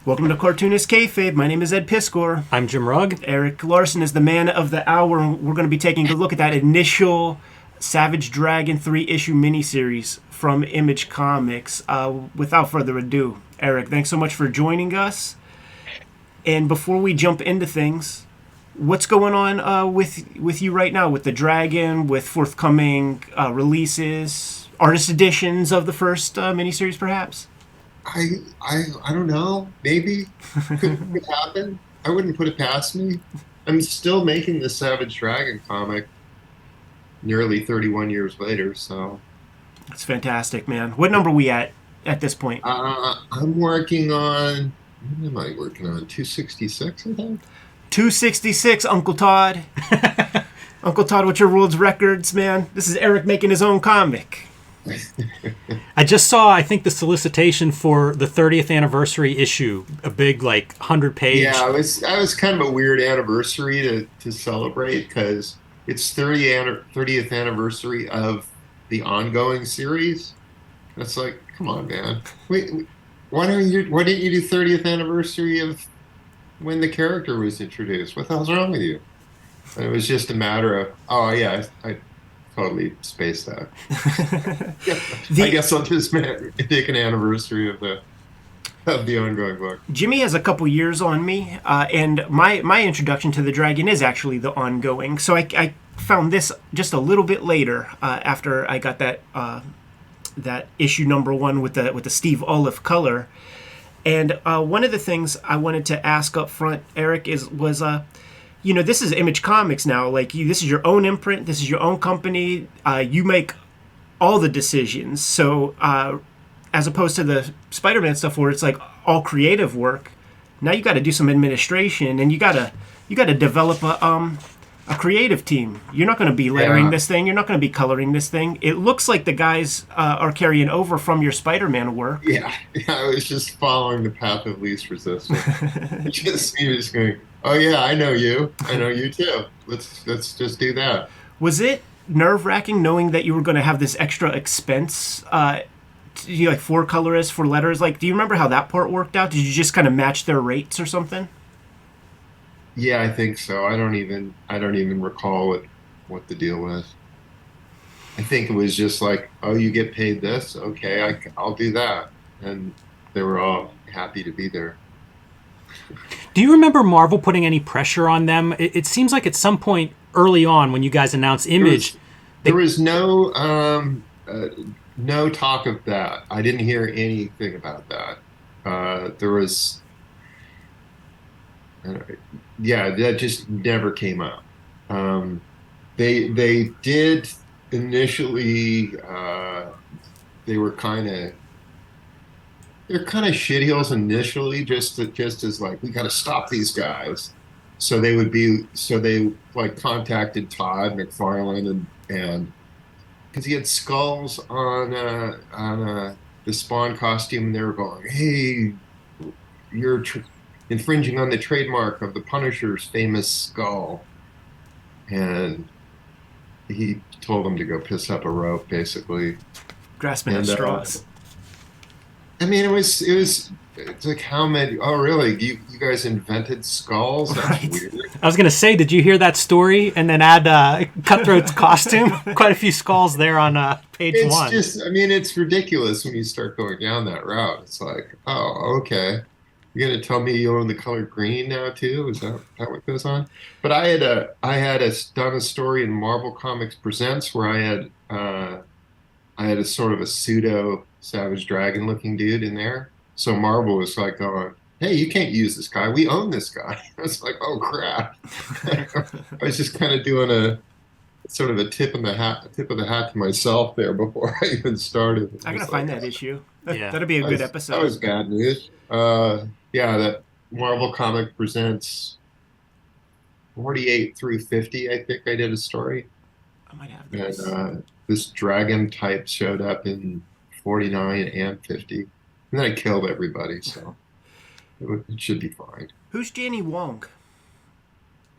Welcome to Cartoonist Kayfabe. My name is Ed Piskor. I'm Jim Rugg. Erik Larsen is the man of the hour, and we're going to be taking a look at that initial Savage Dragon 3-issue miniseries from Image Comics. Without further ado, Erik, thanks so much for joining us. And before we jump into things, what's going on with you right now with the Dragon, with forthcoming releases, artist editions of the first miniseries, perhaps? I don't know. Maybe could happen. I wouldn't put it past me. I'm still making the Savage Dragon comic nearly 31 years later, so It's fantastic, man. What number are we at this point? I'm working on what am I working on? 266, I think. 266, Uncle Todd. Uncle Todd, what's your world's records, man? This is Erik making his own comic. I just saw, I think, the solicitation for the 30th anniversary issue, a big, 100-page. Yeah, I was kind of a weird anniversary to celebrate because it's 30th anniversary of the ongoing series. It's like, come on, man. Why didn't you do 30th anniversary of when the character was introduced? What the hell's wrong with you? And it was just a matter of, oh yeah, I totally spaced that. I guess I'll just take an anniversary of the ongoing book. Jimmy has a couple years on me, and my introduction to the Dragon is actually the ongoing. So I found this just a little bit later after I got that issue number 1 with the Steve Olive color. And one of the things I wanted to ask up front, Erik, was this is Image Comics now. This is your own imprint. This is your own company. You make all the decisions. So as opposed to the Spider-Man stuff where it's like all creative work, now you got to do some administration and you got to develop a creative team. You're not going to be lettering this thing. You're not going to be coloring this thing. It looks like the guys are carrying over from your Spider-Man work. Yeah, I was just following the path of least resistance. He was going, oh yeah, I know you too. Let's just do that. Was it nerve-wracking knowing that you were going to have this extra expense? For colorists, for letters. Do you remember how that part worked out? Did you just kind of match their rates or something? Yeah, I think so. I don't even recall what the deal was. I think it was just like, oh, you get paid this, okay, I'll do that, and they were all happy to be there. Do you remember Marvel putting any pressure on them? It seems like at some point early on when you guys announced Image, there was no talk of that. I didn't hear anything about that. There was. Yeah, that just never came up. They did initially. They were kind of shitheels initially, just as like we got to stop these guys. So they contacted Todd McFarlane and because he had skulls on the Spawn costume, and they were going, hey, you're infringing on the trademark of the Punisher's famous skull. And he told them to go piss up a rope, basically. Grasping at straws. I mean, it's like, how many? Oh, really? You guys invented skulls? That's right. Weird. I was going to say, did you hear that story and then add Cutthroat's costume? Quite a few skulls there on page 1. It's ridiculous when you start going down that route. It's like, oh, okay. You're gonna tell me you own the color green now too? Is that what goes on? But I had done a story in Marvel Comics Presents where I had a sort of a pseudo Savage Dragon looking dude in there. So Marvel was like going, hey, you can't use this guy. We own this guy. I was like, oh crap. I was just kind of doing a sort of a tip of the hat to myself there before I even started. I gotta find that issue. Yeah. That'd be a good episode. That was bad news. Yeah, that Marvel Comic Presents 48 through 50, I think I did a story. I might have this. And this dragon type showed up in 49 and 50. And then I killed everybody, so it should be fine. Who's Janie Wong?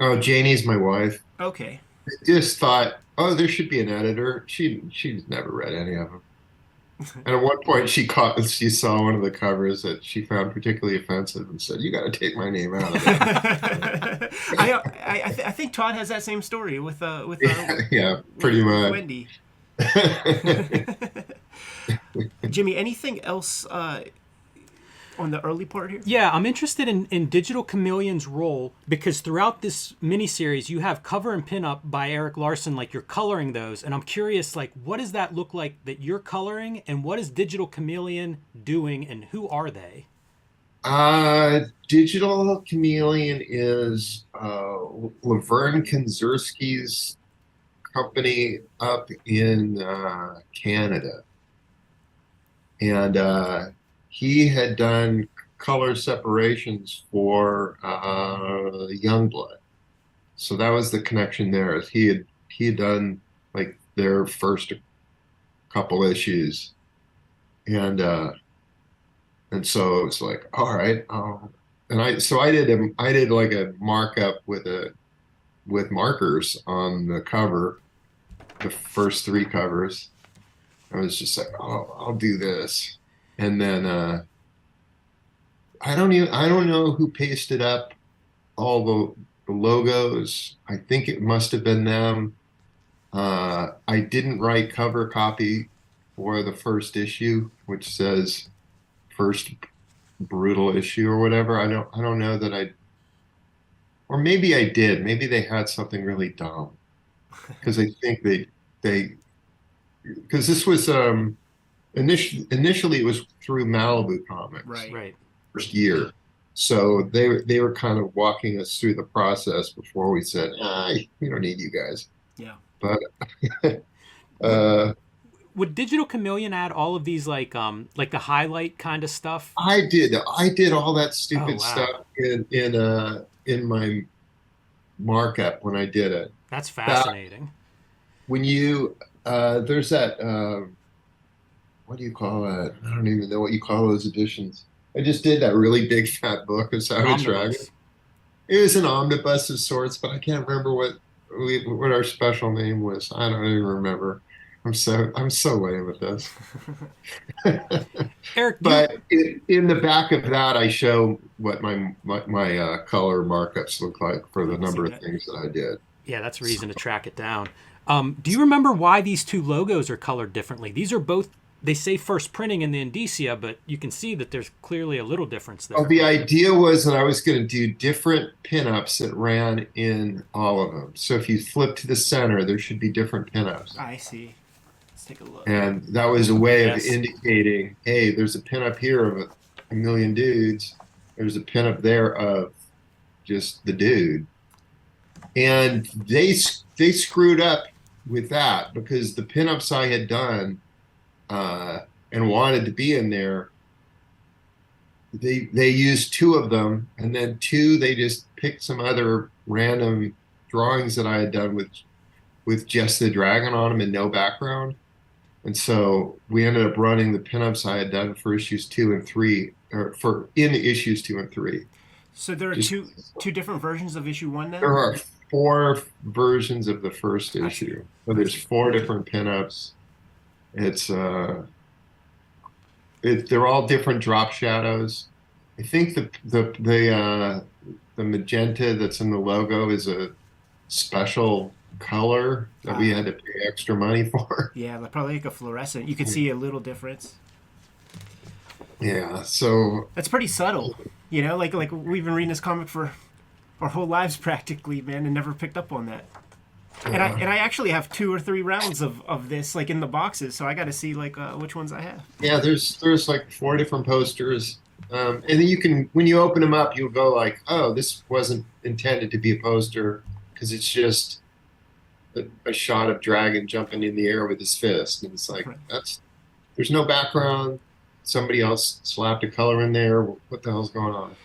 Oh, Janie's my wife. Okay. I just thought, oh, there should be an editor. She's never read any of them. And at one point, she saw one of the covers that she found particularly offensive and said, "You got to take my name out of I think Todd has that same story with it." Yeah, pretty with much. Wendy. Jimmy, anything else on the early part here? Yeah, I'm interested in Digital Chameleon's role because throughout this miniseries, you have cover and pinup by Erik Larsen, like you're coloring those, and I'm curious, like, what does that look like that you're coloring, and what is Digital Chameleon doing, and who are they? Digital Chameleon is Laverne Kanzerski's company up in Canada. And he had done color separations for Youngblood. So that was the connection there. He had done like their first couple issues. And so it was like, all right. And I did like a markup with markers on the cover, the first three covers. I was just like, oh, I'll do this. And then I don't know who pasted up all the logos. I think it must have been them. I didn't write cover copy for the first issue, which says first brutal issue or whatever. I don't know that or maybe I did. Maybe they had something really dumb because I think they because this was initially it was through Malibu Comics Right. Right. first year. So they were kind of walking us through the process before we said, we don't need you guys. Yeah. But Would, uh, would Digital Chameleon add all of these like the highlight kind of stuff? I did all that Oh stupid wow, stuff in my markup when I did it. that's That fascinating. when you there's that what do you call that? I don't even know what you call those editions. I just did that really big fat book of Savage Dragon. Omnibus. It was an omnibus of sorts, but I can't remember what our special name was. I don't even remember. I'm so lame at this. Eric, do you But in the back of that, I show what my color markups look like for I the can see number of that. things that I did. Yeah, that's reason to track it down. Do you remember why these two logos are colored differently? These are both, they say first printing in the indicia, but you can see that there's clearly a little difference Oh, there. the idea was that I was going to do different pinups that ran in all of them. So if you flip to the center, there should be different pinups. I see. Let's take a look. And that was a way of Yes. indicating, hey, there's a pinup here of a million dudes. There's a pinup there of just the dude. And they screwed up with that because the pinups I had done and wanted to be in there, they used two of them, and then two they just picked some other random drawings that I had done with just the dragon on them and no background. And so we ended up running the pinups I had done for issues 2 and 3, or for in issues 2 and 3. So there are Just two different versions of issue one there then? are 4 versions of the first I see. issue. So there's 4 different pinups. It's they're all different drop shadows. I think the magenta that's in the logo is a special color that we had to pay extra money for. Yeah, probably like a fluorescent. You can see a little difference. Yeah, so That's pretty subtle. You know, like we've been reading this comic for our whole lives practically, man, and never picked up on that. And I actually have 2 or 3 rounds of this like in the boxes, so I got to see like which ones I have. yeah, there's like 4 different posters. And then you can, when you open them up, you'll go like, oh, this wasn't intended to be a poster because it's just a shot of Dragon jumping in the air with his fist. And it's like, Right. there's no background. Somebody else slapped a color in there. What the hell's going on?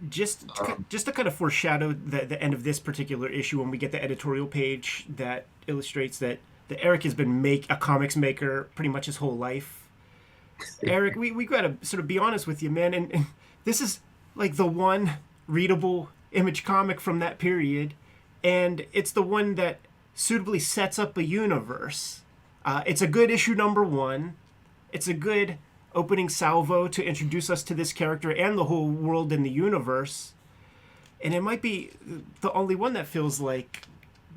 Just to kind of foreshadow the end of this particular issue when we get the editorial page that illustrates that Erik has been a comics maker pretty much his whole life. Erik, we got to sort of be honest with you, man, and this is like the one readable Image comic from that period, and it's the one that suitably sets up a universe. It's a good issue number 1. it's a good opening salvo to introduce us to this character and the whole world and the universe. And it might be the only one that feels like,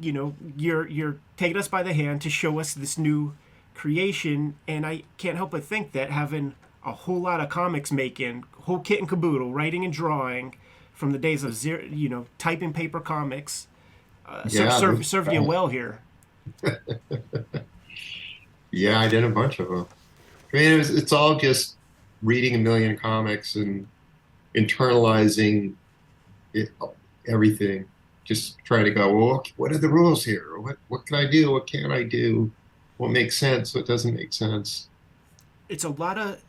you're taking us by the hand to show us this new creation. And I can't help but think that having a whole lot of comics making, whole kit and caboodle, writing and drawing from the days of zero, typing paper comics, served you well here. Yeah, I did a bunch of them. I mean, it's all just reading a million comics and internalizing everything. Just trying to go, well, what are the rules here? What can I do? What can't I do? What makes sense? What doesn't make sense? It's a lot of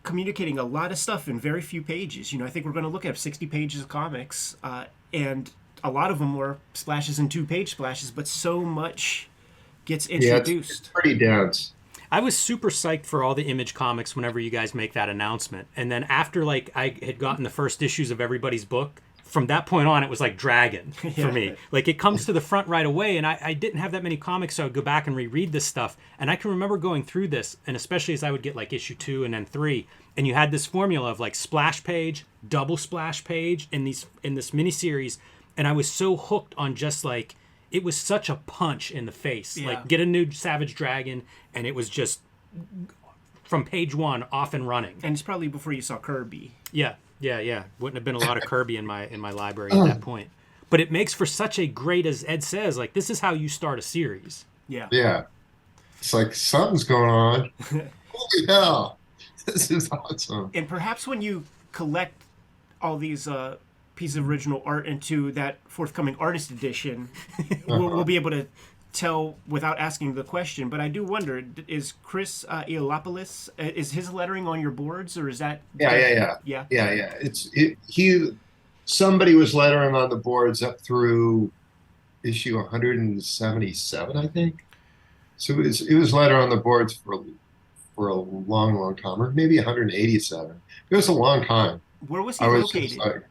communicating a lot of stuff in very few pages. I think we're going to look at 60 pages of comics, and a lot of them were splashes and 2-page splashes, but so much gets introduced. It's pretty dense. I was super psyched for all the Image comics whenever you guys make that announcement. And then after I had gotten the first issues of everybody's book, from that point on, it was like Dragon for me. Like, it comes to the front right away, and I didn't have that many comics, so I would go back and reread this stuff. And I can remember going through this, and especially as I would get like issue 2 and then 3, and you had this formula of like splash page, double splash page in this miniseries, and I was so hooked on just like, it was such a punch in the face. Yeah. Like, get a new Savage Dragon, and it was just from page 1 off and running. And it's probably before you saw Kirby. Yeah. Wouldn't have been a lot of Kirby in my library at that point. But it makes for such a great, as Ed says, like, this is how you start a series. Yeah. Yeah. It's like, something's going on. Holy hell. This is awesome. And perhaps when you collect all these pieces of original art into that forthcoming artist edition, we'll be able to tell without asking the question. But I do wonder, is Chris Eolopoulos, is his lettering on your boards, or is that? Yeah. Somebody was lettering on the boards up through issue 177, I think. So it was letter on the boards for a long time, or maybe 187. It was a long time. Where was he located?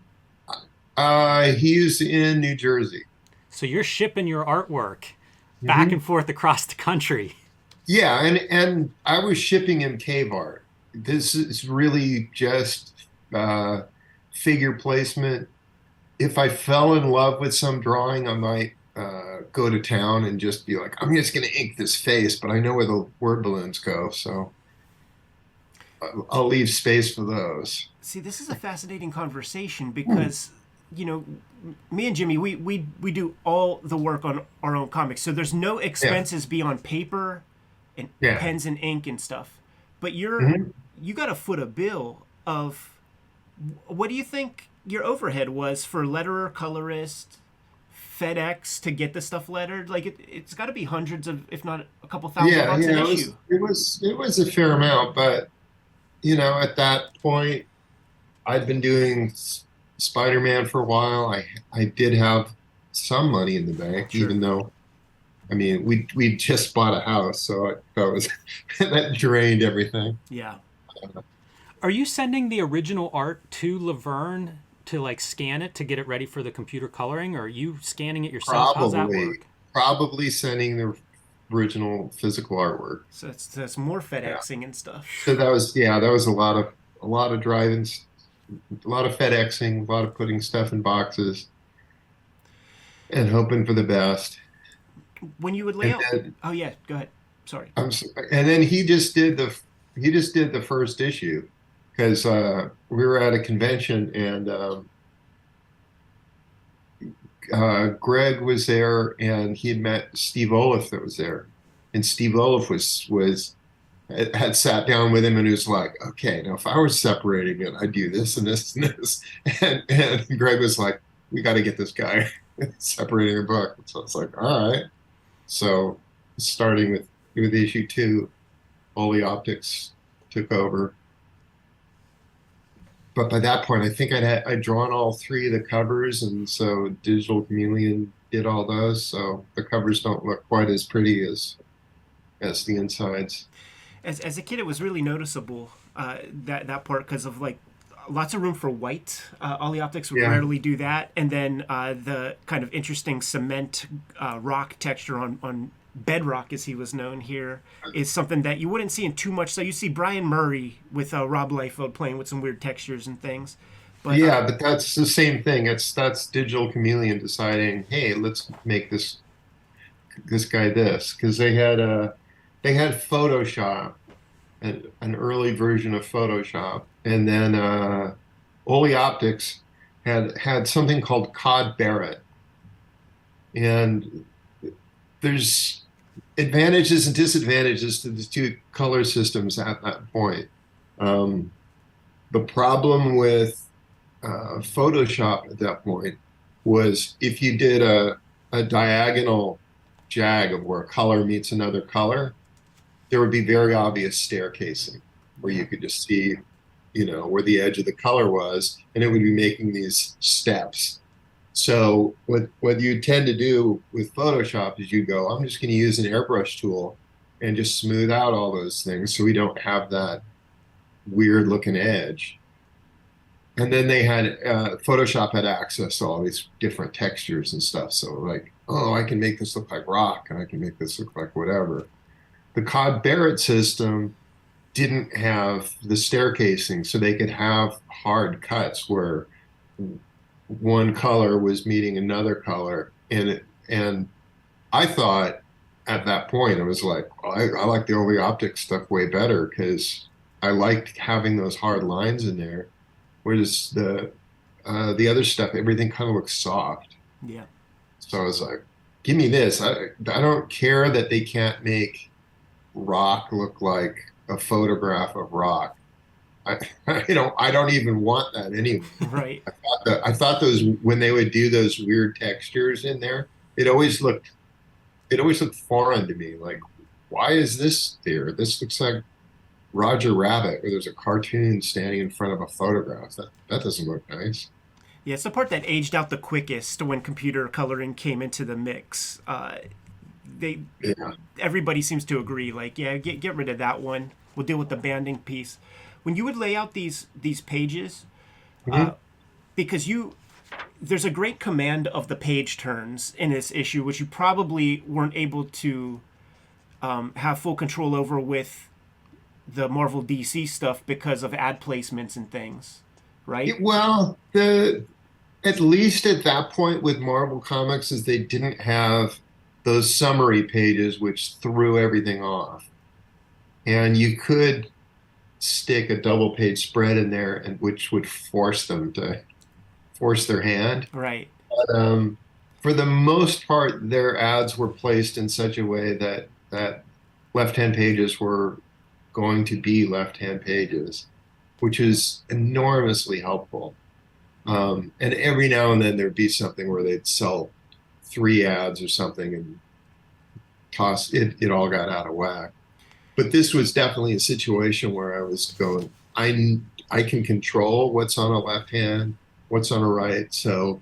He's in New Jersey. So you're shipping your artwork back and forth across the country. Yeah, and I was shipping him cave art. This is really just figure placement. If I fell in love with some drawing, I might go to town and just be like, I'm just going to ink this face, but I know where the word balloons go, so I'll leave space for those. See, this is a fascinating conversation because, me and Jimmy, we do all the work on our own comics. So there's no expenses beyond paper and pens and ink and stuff. But you got to foot a bill of, what do you think your overhead was for letterer, colorist, FedEx to get the stuff lettered? Like, it's got to be hundreds of, if not a couple thousand bucks an issue. It was a fair amount, but at that point, I'd been doing Spider-Man for a while. I did have some money in the bank, even though, I mean, we just bought a house, so that drained everything. Yeah. Are you sending the original art to Laverne to like scan it to get it ready for the computer coloring, or are you scanning it yourself? How's that work? Probably sending the original physical artwork. So that's more FedExing and stuff. So that was a lot of driving, a lot of FedExing, a lot of putting stuff in boxes and hoping for the best. When you would lay out, go ahead. Sorry. I'm sorry. And then he just did the first issue because we were at a convention and Greg was there and he had met Steve Olaf that was there, and Steve Olaf had sat down with him and he was like, okay, now if I were separating it, I'd do this and this and this. And Greg was like, we got to get this guy separating the book. So I was like, all right. So starting with issue 2, all the optics took over. But by that point, I think I'd drawn all 3 of the covers, and so Digital Chameleon did all those. So the covers don't look quite as pretty as the insides. As a kid, it was really noticeable that part because of like lots of room for white. Ollie Optics would rarely do that, and then the kind of interesting cement rock texture on Bedrock, as he was known here, is something that you wouldn't see in too much. So you see Brian Murray with Rob Liefeld playing with some weird textures and things. But Yeah, but that's the same thing. That's Digital Chameleon deciding, hey, let's make this guy this, because they had Photoshop, an early version of Photoshop, and then Oli Optics had something called Cod Barrett, and there's advantages and disadvantages to the two color systems at that point. Um, the problem with Photoshop at that point was if you did a diagonal jag of where a color meets another color, there would be very obvious staircasing where you could just see, where the edge of the color was, and it would be making these steps. So what you tend to do with Photoshop is you go, I'm just going to use an airbrush tool and just smooth out all those things so we don't have that weird looking edge. And then they had Photoshop had access to all these different textures and stuff. So like, oh, I can make this look like rock, and I can make this look like whatever. The Cod Barrett system didn't have the staircasing, so they could have hard cuts where one color was meeting another color, and I thought at that point it was like, well, I like the Oli Optics stuff way better because I liked having those hard lines in there, whereas the other stuff, everything kind of looks soft. yeah, So I was like, give me this. I don't care that they can't make rock look like a photograph of rock. I don't even want that anyway. right. I thought those, when they would do those weird textures in there, it always looked foreign to me. Like, why is this there? This looks like Roger Rabbit, where there's a cartoon standing in front of a photograph. That doesn't look nice. Yeah, it's the part that aged out the quickest when computer coloring came into the mix. Yeah. Everybody seems to agree. Like, yeah, get rid of that one. We'll deal with the banding piece. When you would lay out these pages, because there's a great command of the page turns in this issue, which you probably weren't able to have full control over with the Marvel DC stuff because of ad placements and things, right? Well, at least at that point with Marvel Comics is they didn't have those summary pages which threw everything off. And you could stick a double page spread in there, and which would force them to force their hand. Right. But for the most part, their ads were placed in such a way that left-hand pages were going to be left-hand pages, which is enormously helpful. And every now and then there'd be something where they'd sell 3 ads or something and toss it. It all got out of whack. But this was definitely a situation where I was going, I can control what's on a left hand, what's on a right. So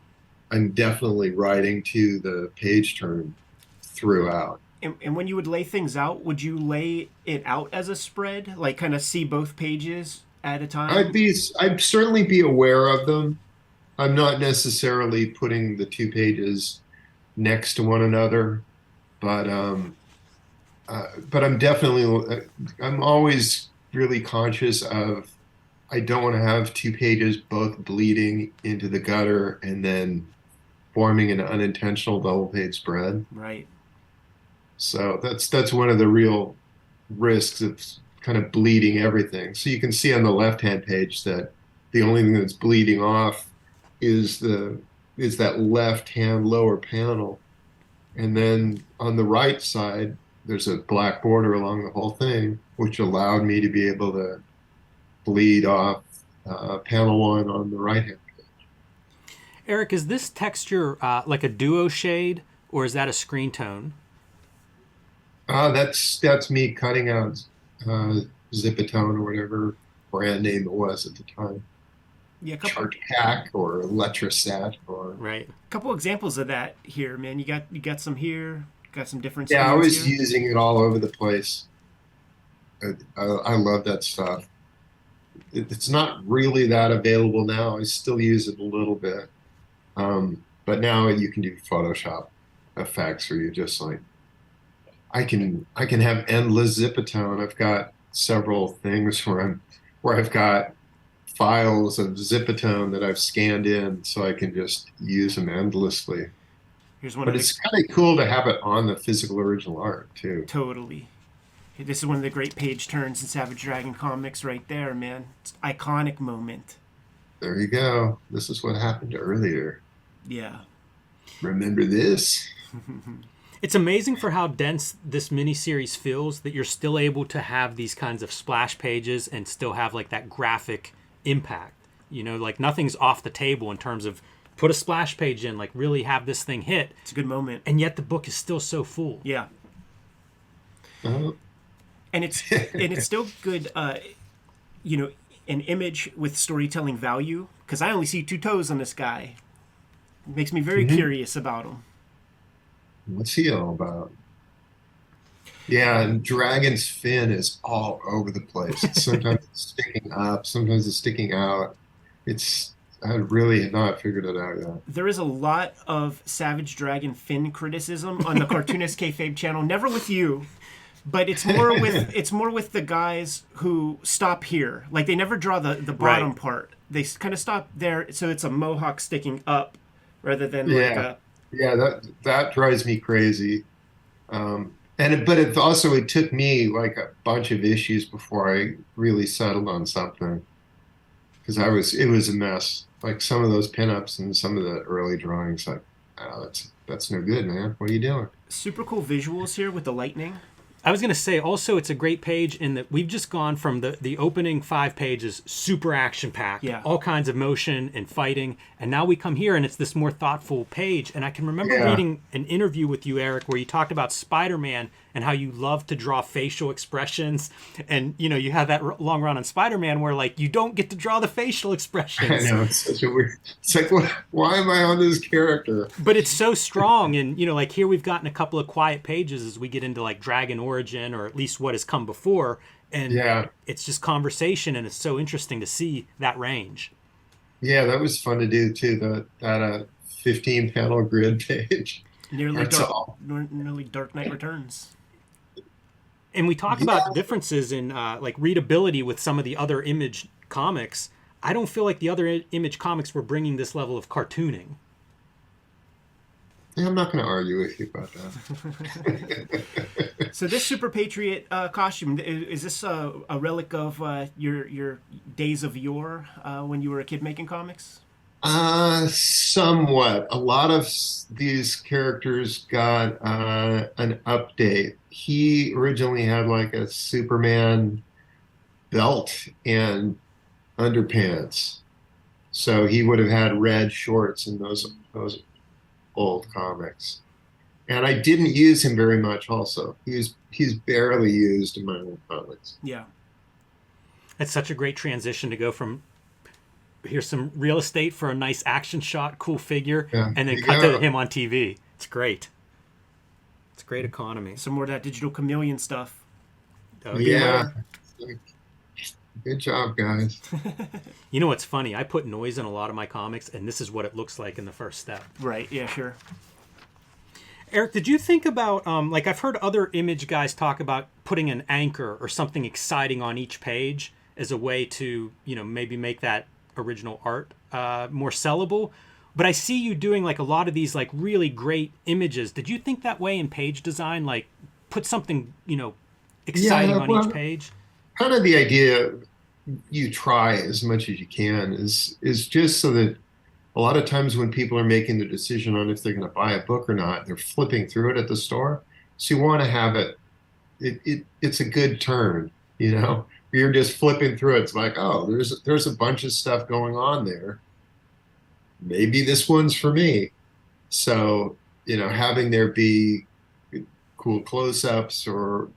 I'm definitely writing to the page turn throughout. And when you would lay things out, would you lay it out as a spread, like kind of see both pages at a time? I'd certainly be aware of them. I'm not necessarily putting the 2 pages next to one another, but I'm definitely, I'm always really conscious of, I don't want to have 2 pages both bleeding into the gutter and then forming an unintentional double page spread. Right. So that's one of the real risks of kind of bleeding everything. So you can see on the left-hand page that the only thing that's bleeding off is that left-hand lower panel. And then on the right side, there's a black border along the whole thing, which allowed me to be able to bleed off panel 1 on the right-hand page. Erik, is this texture like a duo shade, or is that a screen tone? That's me cutting out Zipatone or whatever brand name it was at the time. Yeah, Chart Hack or Letrasat or Right. a couple examples of that here, man. You got some here, got some different. Yeah, I was here. using it all over the place. I love that stuff. It's not really that available now. I still use it a little bit, but now you can do Photoshop effects where you just like, I can have endless zipatone. I've got several things where I've got files of zipatone that I've scanned in so I can just use them endlessly. Here's one But of the it's kind of cool to have it on the physical original art too. totally. This is one of the great page turns in Savage Dragon comics right there, man. It's an iconic moment. There you go. This is what happened earlier. Yeah. Remember this? It's amazing for how dense this miniseries feels that you're still able to have these kinds of splash pages and still have like that graphic impact. You know, like nothing's off the table in terms of put a splash page in, like really have this thing hit. It's a good moment. And yet the book is still so full. Yeah. Uh, And it's still good, you know, an image with storytelling value, because I only see two toes on this guy. It makes me very curious about him. what's he all about? Yeah, and Dragon's fin is all over the place. Sometimes it's sticking up, sometimes it's sticking out. I really have not figured it out yet. There is a lot of Savage Dragon fin criticism on the Cartoonist Kayfabe channel. Never with you, but it's more with the guys who stop here. Like they never draw the bottom Right. part. They kind of stop there, so it's a mohawk sticking up rather than like Yeah, a yeah, that drives me crazy. But it took me like a bunch of issues before I really settled on something because it was a mess. Like some of those pinups and some of the early drawings, like, oh, that's no good, man. What are you doing? super cool visuals here with the lightning. I was going to say also it's a great page in that we've just gone from the opening 5 pages, super action packed, Yeah. all kinds of motion and fighting. And now we come here and it's this more thoughtful page. And I can remember Yeah. reading an interview with you, Eric, where you talked about Spider-Man and how you love to draw facial expressions. And, you know, you have that long run on Spider-Man where like you don't get to draw the facial I expressions. know it's such a weird. It's like, why am I on this character? But it's so strong, and you know, like here we've gotten a couple of quiet pages as we get into like Dragon Origin, or at least what has come before, and Yeah, it's just conversation, and it's so interesting to see that range. yeah, that was fun to do too. That 15 panel grid page. That's all. Nearly Dark Knight Returns. And we talk about differences in like readability with some of the other Image comics. I don't feel like the other Image comics were bringing this level of cartooning. Yeah, I'm not going to argue with you about that. So this Super Patriot costume, is this a relic of your days of yore when you were a kid making comics? Somewhat. A lot of these characters got an update. He originally had like a Superman belt and underpants, so he would have had red shorts in those old comics. And I didn't use him very much. Also, he's barely used in my old comics. Yeah. It's such a great transition to go from here's some real estate for a nice action shot, cool figure, Yeah, and then there you cut go. to him on TV. It's great. It's great economy. Some more of that digital chameleon stuff. Oh, Yeah. Good job, guys. You know what's funny? I put noise in a lot of my comics, and this is what it looks like in the first step. Right. Yeah. Sure. Eric, did you think about, like I've heard other Image guys talk about putting an anchor or something exciting on each page as a way to, you know, maybe make that original art more sellable. But I see you doing like a lot of these like really great images. Did you think that way in page design? Like put something, you know, exciting on each page? Kind of the idea you try as much as you can is just so that a lot of times when people are making the decision on if they're going to buy a book or not, they're flipping through it at the store. So you want to have it's a good turn, you know. You're just flipping through it. It's like, oh, there's a bunch of stuff going on there. Maybe this one's for me. So, you know, having there be cool close-ups or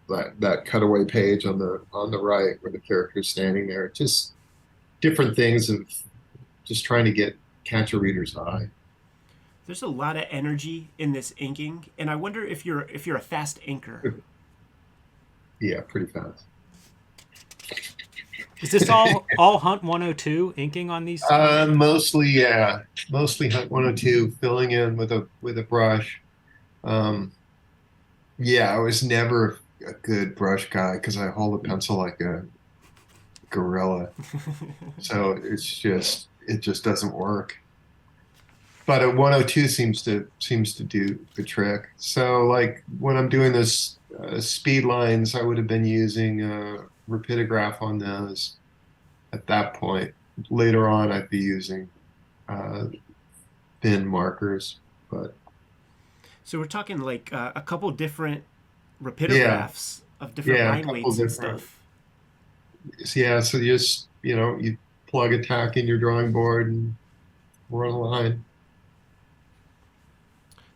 that cutaway page on the right where the character's standing there, just different things of just trying to catch a reader's eye. There's a lot of energy in this inking, and I wonder if you're a fast inker. Yeah, pretty fast. Is this all Hunt 102 inking on these? Mostly, yeah. Mostly Hunt 102, filling in with a brush. Yeah, I was never a good brush guy because I hold a pencil like a gorilla. So it just doesn't work. But a 102 seems to do the trick. So like when I'm doing those speed lines, I would have been using rapidograph on those at that point. Later on, I'd be using uh, thin markers. But So we're talking like a couple different yeah, rapidographs of different yeah, a line couple weights and different. stuff. Yeah, so you just you plug a tack in your drawing board and run a line.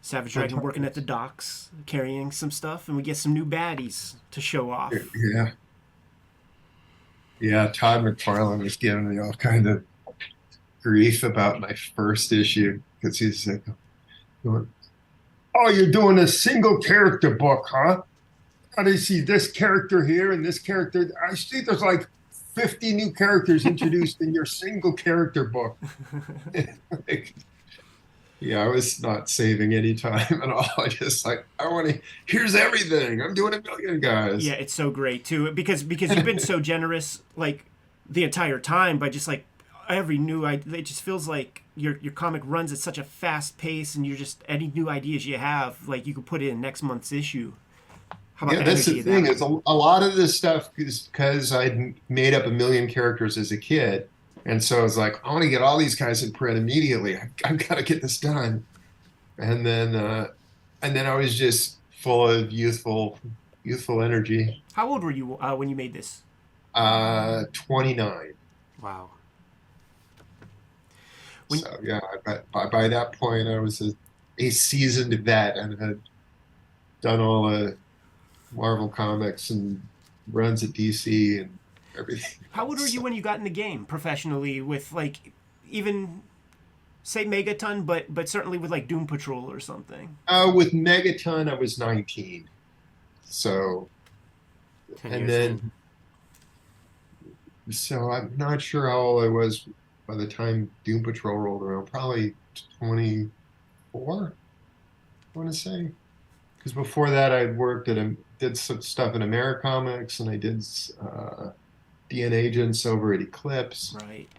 Savage Dragon working at the Sometimes, docks, carrying some stuff, and we get some new baddies to show off. yeah, yeah. Todd McFarlane was giving me all kind of grief about my first issue because he's like, going, "Oh, you're doing a single character book, huh? How do you see this character here and this character? I see there's like 50 new characters introduced in your single character book." Like, yeah, I was not saving any time at all. I just like, I want to, here's everything. I'm doing a million Yeah, guys. it's so great too because you've been so generous like the entire time by just like every new it just feels like your comic runs at such a fast pace and you're just any new ideas you have like you could put in next month's issue. How about Yeah, the that's the energy of thing that? is a lot of this stuff is because I'd made up a million characters as a kid. And so I was like, I want to get all these guys in print immediately. I've got to get this done. And then I was just full of youthful energy. How old were you when you made this? 29. Wow. When So yeah, by that point I was a seasoned vet and had done all the Marvel comics and runs at DC and everything How old were else. you So, when you got in the game professionally with like even say Megaton, but certainly with like Doom Patrol or something? with Megaton, I was 19. So, 10 and years in. then, so I'm not sure how old I was by the time Doom Patrol rolled around. Probably 24, I want to say. Because before that, I worked did some stuff in Americomics and I did DN Agents over at Eclipse. Right.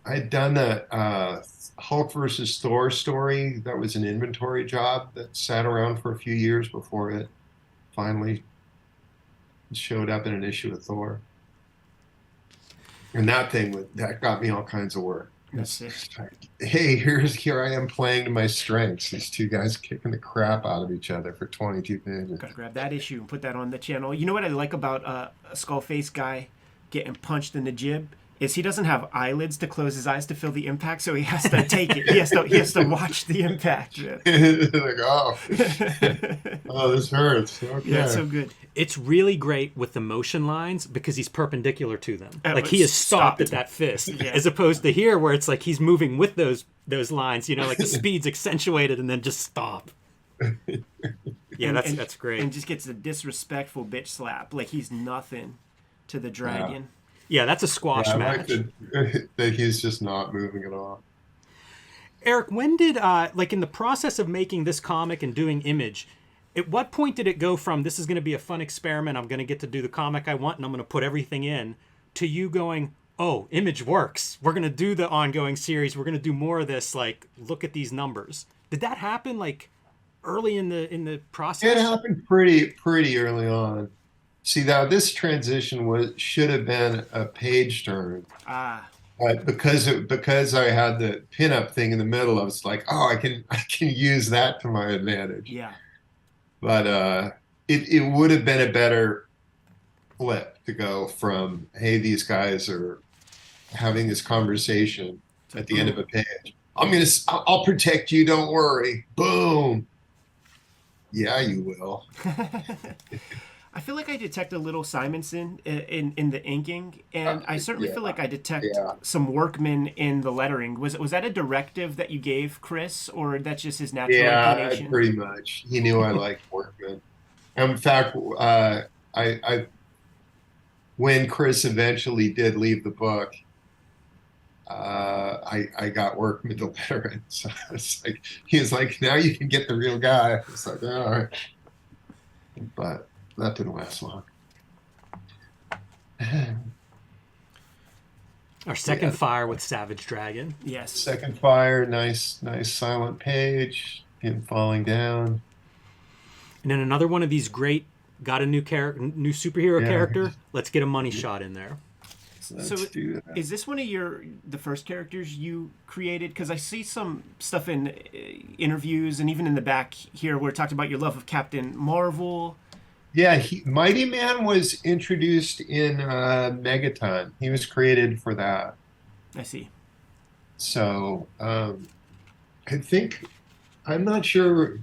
I had done a Hulk versus Thor story that was an inventory job that sat around for a few years before it finally showed up in an issue of Thor. And that got me all kinds of work. That's It's it. just like, hey, here I am playing to my strengths. These two guys kicking the crap out of each other for 22 pages. Gotta grab that issue and put that on the channel. You know what I like about a skull face guy getting punched in the jib is he doesn't have eyelids to close his eyes to feel the impact, so he has to take it. He has to watch the impact. Yeah, Like, oh, oh, this hurts. yeah, it's Okay. so good. It's really great with the motion lines because he's perpendicular to them. Oh, Like he is it's stopped at stopped. that fist, Yeah. as opposed to here where it's like he's moving with those lines. You know, like the speed's accentuated and then just stop. Yeah, that's great. And just gets a disrespectful bitch slap like he's nothing to the Yeah. dragon. Yeah, that's a Yeah, squash I like match. that he's just not moving at all. Eric, when did like in the process of making this comic and doing Image, at what point did it go from this is going to be a fun experiment, I'm going to get to do the comic I want and I'm going to put everything in, to you going, oh, Image works. We're going to do the ongoing series. We're going to do more of this. Like, look at these numbers. Did that happen like early in the It process? happened pretty early on. See, now this transition should have been a page turn, Ah, but because I had the pinup thing in the middle, I was like, oh, I can use that to my advantage. yeah. But it would have been a better flip to go from, hey, these guys are having this conversation So at the end of boom. a page. I'll protect you, don't worry. Boom. Yeah, you will. I feel like I detect a little Simonson in the inking, and I certainly Yeah, feel like I detect yeah. some Workman in the lettering. Was that a directive that you gave Chris, or that's just his natural Yeah, inclination? pretty much. He knew I liked Workman. In fact, I when Chris eventually did leave the book, I got Workman to letter it. So it's like he was like, now you can get the real guy. It's like, all right. but that didn't last long. Our second fire with Savage Dragon. Yes. Second fire, nice silent page, him falling down. And then another one of these great, got a new new superhero Yeah. character. Let's get a money shot in there. Let's So do that. is this one of the first characters you created? Because I see some stuff in interviews and even in the back here where it talked about your love of Captain Marvel. Yeah, Mighty Man was introduced in Megaton. He was created for that. I see. So I think, I'm not sure.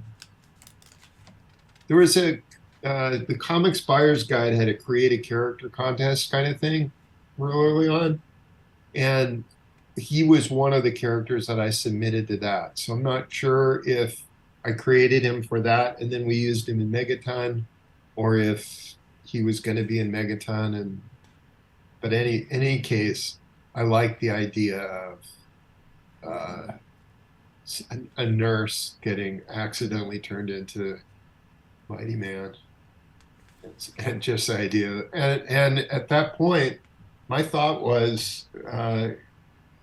There was the Comics Buyer's Guide had a create a character contest kind of thing real early on. And he was one of the characters that I submitted to that. So I'm not sure if I created him for that and then we used him in Megaton, or if he was going to be in Megaton. But in any case, I like the idea of a nurse getting accidentally turned into Mighty Man, and just the idea. And at that point, my thought was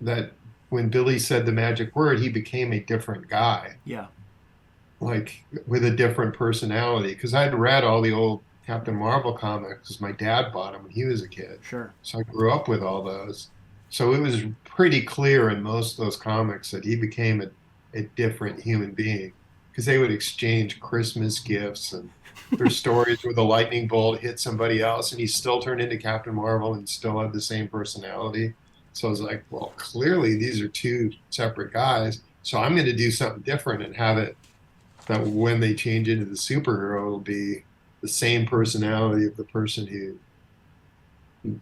that when Billy said the magic word, he became a different guy. Yeah. Like with a different personality, because I'd read all the old Captain Marvel comics because my dad bought them when he was a kid. Sure. So I grew up with all those. So it was pretty clear in most of those comics that he became a different human being, because they would exchange Christmas gifts, and there's stories where the lightning bolt hit somebody else and he still turned into Captain Marvel and still had the same personality. So I was like, well, clearly these are two separate guys. So I'm going to do something different and have it that when they change into the superhero, it'll be the same personality of the person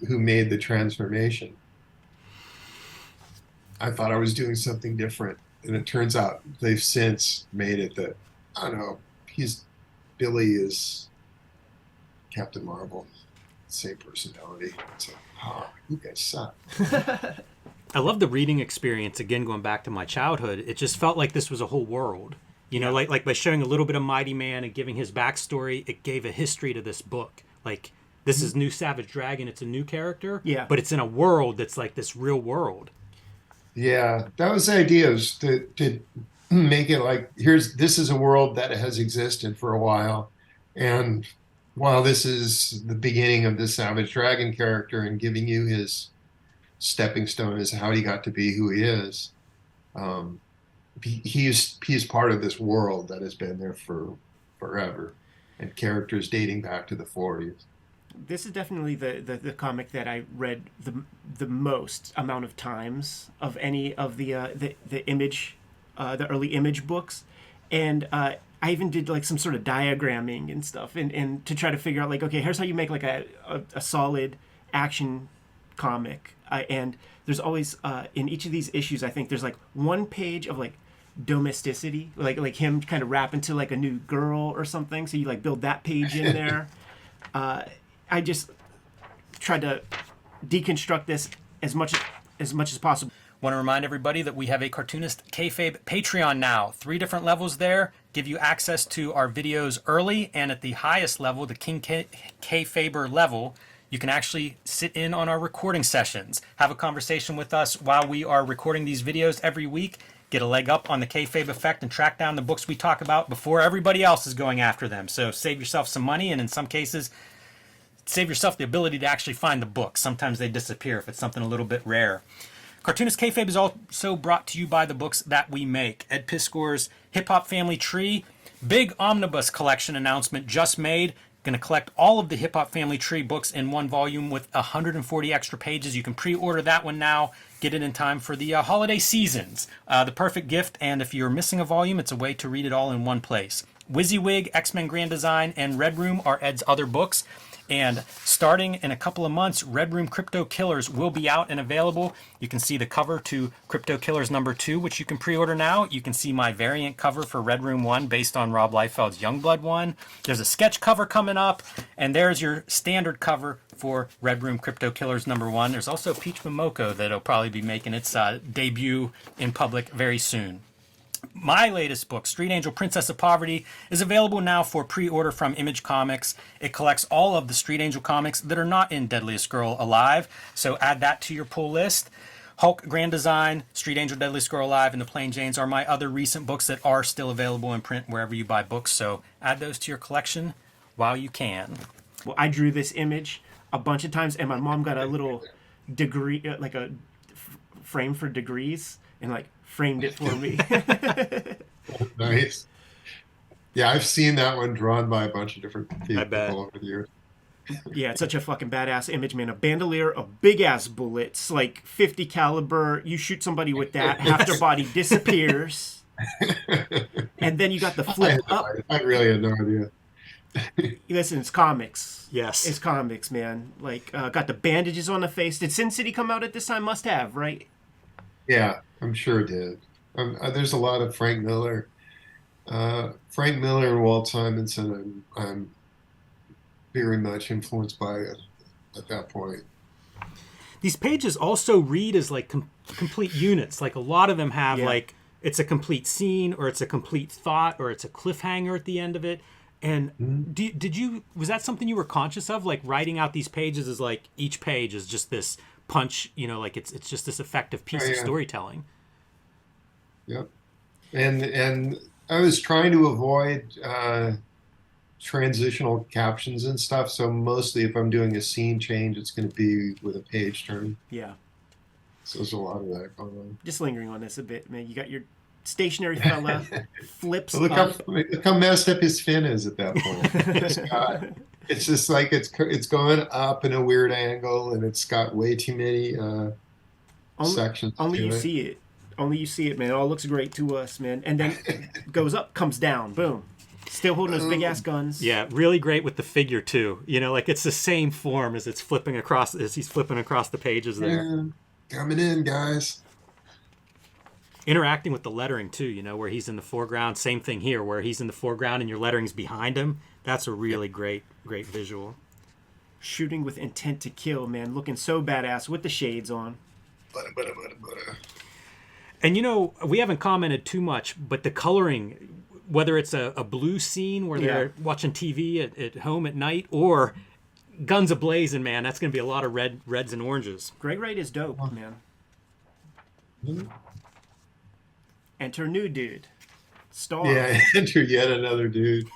who made the transformation. I thought I was doing something different, and it turns out they've since made it that, I don't know, Billy is Captain Marvel, same personality. It's like, oh, you guys suck. I love the reading experience. Again, going back to my childhood, it just felt like this was a whole world. You know, like by showing a little bit of Mighty Man and giving his backstory, it gave a history to this book. Like, this is new Savage Dragon. It's a new character. Yeah. But it's in a world that's like this real world. Yeah, that was the idea, was to make it like, this is a world that has existed for a while. And while this is the beginning of this Savage Dragon character and giving you his stepping stone as how he got to be who he is, he's part of this world that has been there for forever, and characters dating back to the 40s. This is definitely the comic that I read the most amount of times of any of the image, the early Image books, and I even did like some sort of diagramming and stuff, and to try to figure out like, okay, here's how you make like a solid action comic, and there's always in each of these issues, I think there's like one page of like domesticity, like him kind of rapping to like a new girl or something, so you like build that page in there. I just tried to deconstruct this as much as possible. Want to remind everybody that we have a Cartoonist Kayfabe Patreon now. 3 different levels there give you access to our videos early, and at the highest level, the King Kayfaber level, you can actually sit in on our recording sessions, have a conversation with us while we are recording these videos every week, get a leg up on the Kayfabe effect, and track down the books we talk about before everybody else is going after them. So save yourself some money, and in some cases, save yourself the ability to actually find the books. Sometimes they disappear if it's something a little bit rare. Cartoonist Kayfabe is also brought to you by the books that we make. Ed Piskor's Hip Hop Family Tree, big omnibus collection announcement just made. Going to collect all of the Hip Hop Family Tree books in one volume with 140 extra pages. You can pre-order that one now. Get it in time for the holiday seasons. The perfect gift, and if you're missing a volume, it's a way to read it all in one place. WYSIWYG, X-Men Grand Design, and Red Room are Ed's other books. And starting in a couple of months, Red Room Crypto Killers will be out and available. You can see the cover to Crypto Killers #2, which you can pre-order now. You can see my variant cover for Red Room 1 based on Rob Liefeld's Youngblood 1. There's a sketch cover coming up, and there's your standard cover for Red Room Crypto Killers #1. There's also Peach Momoko that'll probably be making its debut in public very soon. My latest book, Street Angel Princess of Poverty, is available now for pre-order from Image Comics. It collects all of the Street Angel comics that are not in Deadliest Girl Alive, so add that to your pull list. Hulk Grand Design, Street Angel Deadliest Girl Alive, and The Plain Janes are my other recent books that are still available in print wherever you buy books, so add those to your collection while you can. Well, I drew this image a bunch of times, and my mom got a little degree, like a frame for degrees, and like framed it for me. Nice. Yeah, I've seen that one drawn by a bunch of different people I bet. over the years. Yeah, it's such a fucking badass image, man. A bandolier of big ass bullets, like 50 caliber. You shoot somebody with that, half their body disappears, and then you got the flip up. I really had no idea. Listen, it's comics. Yes. It's comics, man. Like, got the bandages on the face. Did Sin City come out at this time? Must have, right? Yeah, I'm sure it did. There's a lot of Frank Miller. Frank Miller and Walt Simonson, I'm very much influenced by it at that point. These pages also read as like complete units. Like a lot of them have Yeah. like it's a complete scene, or it's a complete thought, or it's a cliffhanger at the end of it. And did you, was that something you were conscious of, like writing out these pages as like each page is just this punch, you know, like it's just this effective piece of storytelling? Yep. And I was trying to avoid transitional captions and stuff. So mostly if I'm doing a scene change, it's going to be with a page turn. Yeah. So there's a lot of that going on. Just lingering on this a bit, man. You got your stationary fella flips Look up. how messed up his fin is at that point. It's just like it's going up in a weird angle, and it's got way too many sections. Only you see it. Only you see it, man. It all looks great to us, man. And then it goes up, comes down, boom. Still holding those big ass guns. Yeah, really great with the figure too. You know, like it's the same form as it's flipping across, as he's flipping across the pages there. Yeah, coming in, guys. Interacting with the lettering too, you know, where he's in the foreground. Same thing here, where he's in the foreground and your lettering's behind him. That's a really great visual. Shooting with intent to kill, man. Looking so badass with the shades on. Butter. And you know, we haven't commented too much, but the coloring, whether it's a blue scene where they're watching TV at home at night, or guns a-blazing, man, that's going to be a lot of reds and oranges. Greg Wright is dope, man. Enter new dude. Star. Yeah, enter yet another dude.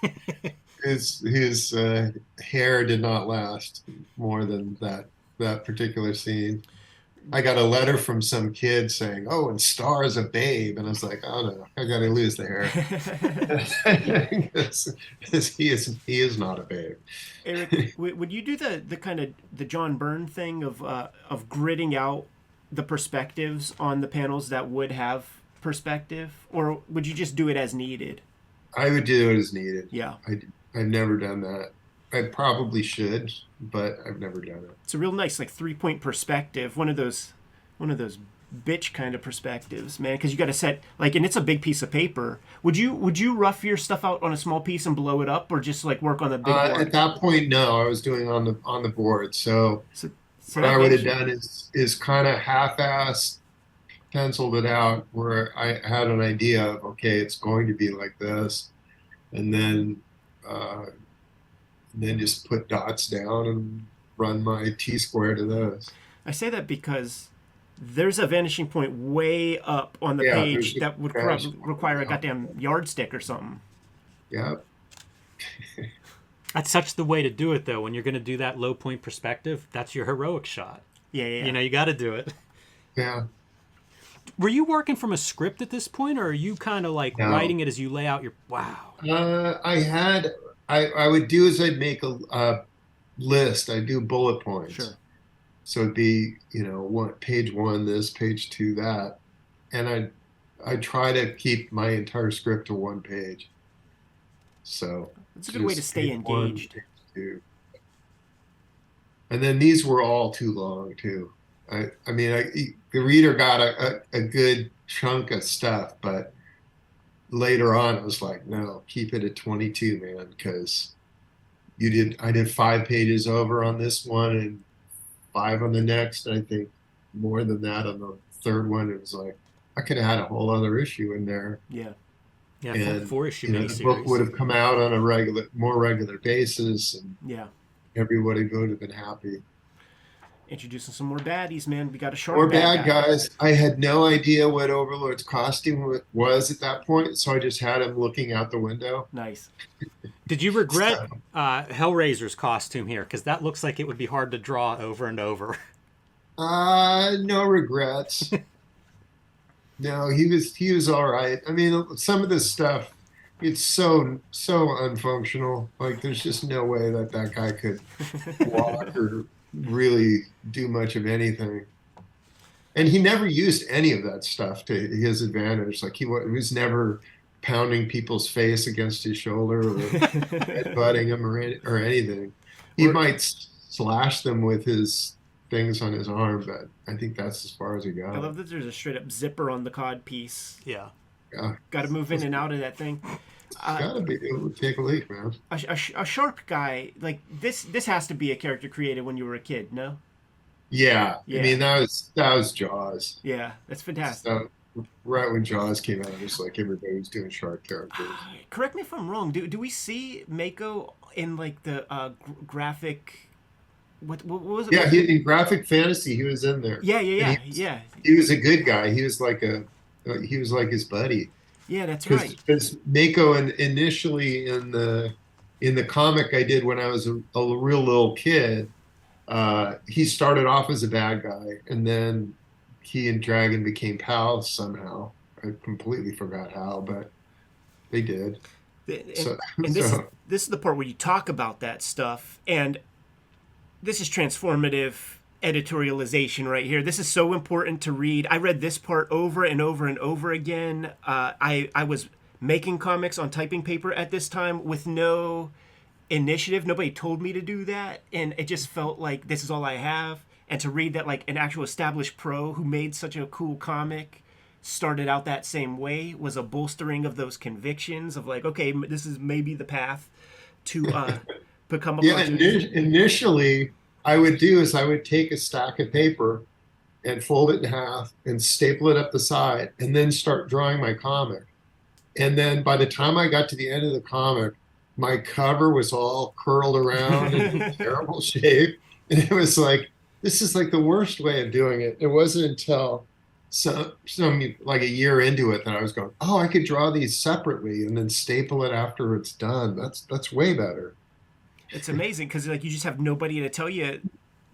His hair did not last more than that particular scene. I got a letter from some kid saying, "Oh, and Star is a babe," and I was like, "Oh no, I got to lose the hair," because he is not a babe. Eric, would you do the kind of the John Byrne thing of gridding out the perspectives on the panels that would have perspective, or would you just do it as needed? I would do it as needed. Yeah, I've never done that. I probably should, but I've never done it. it's a real nice like 3-point perspective. One of those bitch kind of perspectives, man. Because you got to set like, and it's a big piece of paper. Would you rough your stuff out on a small piece and blow it up, or just like work on the big board? At that point, no, I was doing on the board. So what I would have done is kind of half-assed, penciled it out where I had an idea of, okay, it's going to be like this, and then just put dots down and run my T-square to those. I say that because there's a vanishing point way up on the page that would require a goddamn yardstick or something. Yeah. That's such the way to do it, though. When you're going to do that low point perspective, that's your heroic shot. Yeah. You know, you got to do it. Yeah. Were you working from a script at this point, or are you kind of like writing it as you lay out your... Wow. I would do is I'd make a list. I'd do bullet points. Sure. So it'd be, page 1, this, page 2, that. And I try to keep my entire script to 1 page. So it's a good way to stay engaged. Page 2. And then these were all too long too. The reader got a good chunk of stuff, but later on, it was like, no, keep it at 22, man, because I did 5 pages over on this one and 5 on the next. And I think more than that on the third one. It was like, I could have had a whole other issue in there, Yeah. Yeah, and 4 issue the book would miniseries. have come out on a more regular basis, and Yeah. everybody would have been happy. Introducing some more baddies, man. We got a shark More bad bad guy. guys. I had no idea what Overlord's costume was at that point, so I just had him looking out the window. Nice. Did you regret So, Hellraiser's costume here? Because that looks like it would be hard to draw over and over. no regrets. No, he was all right. I mean, some of this stuff, it's so unfunctional. Like, there's just no way that that guy could walk or really do much of anything. And he never used any of that stuff to his advantage. Like, he was never pounding people's face against his shoulder or headbutting him or anything. He Or might slash them with his things on his arm, but I think that's as far as he I got. love that there's a straight up zipper on the cod piece. Yeah. Yeah, Got to move in and out of that thing. it's gotta be. It would take a leak, man. A shark guy like this. This has to be a character created when you were a kid, no? Yeah, I Yeah. mean that was Jaws. Yeah, that's fantastic. So right when Jaws came out, it was like everybody was doing shark characters. Correct me if I'm wrong. Do we see Mako in like the graphic? What was it? Yeah, in graphic fantasy, he was in there. Yeah, yeah, And yeah, yeah, he was a good guy. He was like his buddy. yeah. That's right. Because Mako initially in the comic I did when I was a real little kid, he started off as a bad guy, and then he and Dragon became pals somehow. I completely forgot how, but they did. And, So, and this is so this is the part where you talk about that stuff, and this is transformative editorialization right here. This is so important to read. I read this part over and over and over again. I was making comics on typing paper at this time with no initiative. Nobody told me to do that, and it just felt like this is all I have. And to read that like an actual established pro who made such a cool comic started out that same way was a bolstering of those convictions of like, okay, this is maybe the path to become a yeah, cartoonist. initially I would take a stack of paper and fold it in half and staple it up the side and then start drawing my comic. And then by the time I got to the end of the comic, my cover was all curled around and in terrible shape. And it was like, this is like the worst way of doing it. It wasn't until some like a year into it that I was going, oh, I could draw these separately and then staple it after it's done. That's way better. It's amazing because like you just have nobody to tell you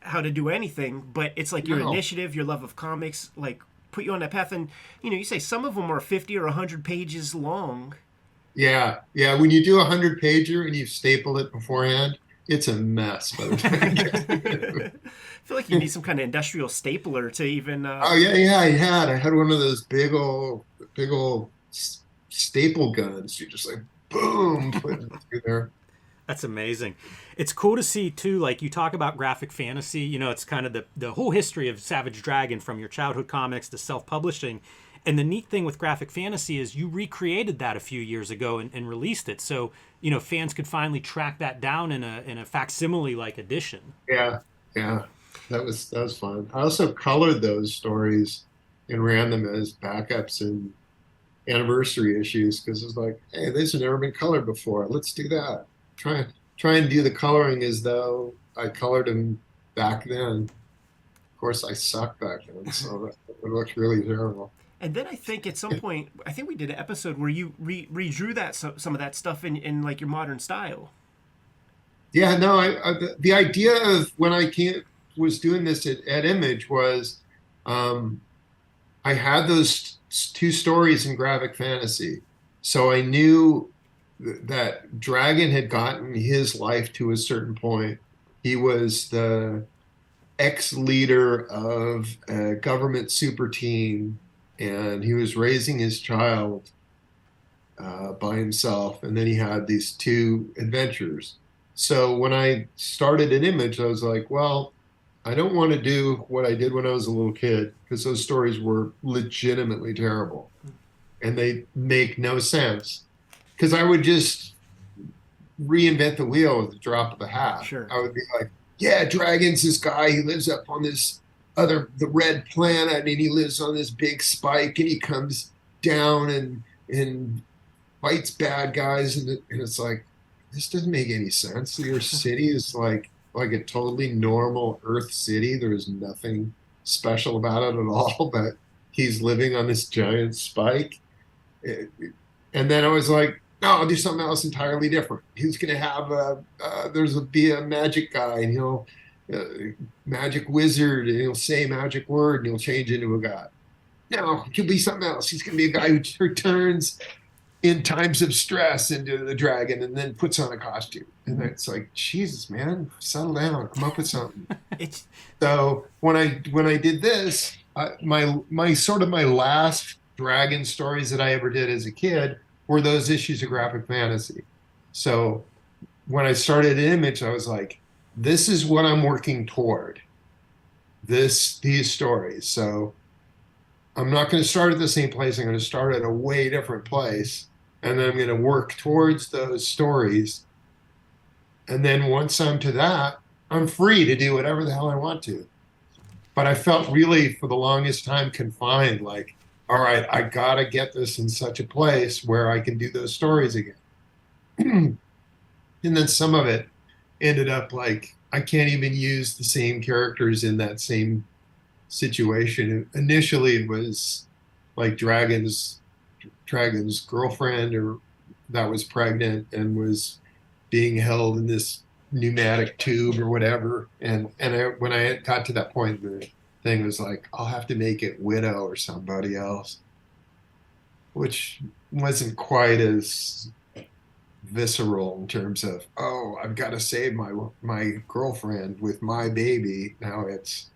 how to do anything, but it's like your No. initiative, your love of comics, like put you on that path. And you say some of them are 50 or 100 pages long. Yeah, yeah. When you do a 100-pager and you staple it beforehand, it's a mess by the time you get to it. I feel like you need some kind of industrial stapler to even. Oh yeah, yeah. I had one of those big old staple guns. You just like boom, put it through there. That's amazing. It's cool to see too, like you talk about graphic fantasy, it's kind of the whole history of Savage Dragon from your childhood comics to self-publishing. And the neat thing with graphic fantasy is you recreated that a few years ago and released it. So, fans could finally track that down in a facsimile like edition. Yeah, yeah. That was fun. I also colored those stories and ran them as backups in anniversary issues because it's like, hey, these have never been colored before. Let's do that. Try and do the coloring as though I colored them back then. Of course, I sucked back then, so it looks really terrible. And then I think at some point, I think we did an episode where you redrew that some of that stuff in like your modern style. Yeah, no, the idea of when was doing this at Image was I had those two stories in graphic fantasy. So I knew that Dragon had gotten his life to a certain point. He was the ex-leader of a government super team, and he was raising his child by himself. And then he had these two adventures. So when I started an Image, I was like, well, I don't want to do what I did when I was a little kid because those stories were legitimately terrible and they make no sense. Because I would just reinvent the wheel with the drop of a hat. Sure. I would be like, yeah, Dragon's this guy. He lives up on this the red planet, and he lives on this big spike, and he comes down and fights bad guys, and it's like, this doesn't make any sense. Your city is like a totally normal Earth city. There's nothing special about it at all, but he's living on this giant spike. And then I was like, no, I'll do something else entirely different. He's going to have be a magic guy, and he'll magic wizard, and he'll say a magic word, and he'll change into a god. No, he'll be something else. He's going to be a guy who returns in times of stress into the dragon, and then puts on a costume. And it's like, Jesus, man, settle down, come up with something. So when I did this, my sort of my last dragon stories that I ever did as a kid were those issues of graphic fantasy. So when I started Image, I was like, this is what I'm working toward. These stories. So I'm not going to start at the same place. I'm going to start at a way different place. And then I'm going to work towards those stories. And then once I'm to that, I'm free to do whatever the hell I want to. But I felt really, for the longest time, confined, like, all right, I got to get this in such a place where I can do those stories again. And then some of it ended up like, I can't even use the same characters in that same situation. Initially, it was like Dragon's girlfriend, or that was pregnant and was being held in this pneumatic tube or whatever. And when I got to that point, the thing was like, I'll have to make it Widow or somebody else, which wasn't quite as visceral in terms of, oh, I've got to save my girlfriend with my baby. Now it's,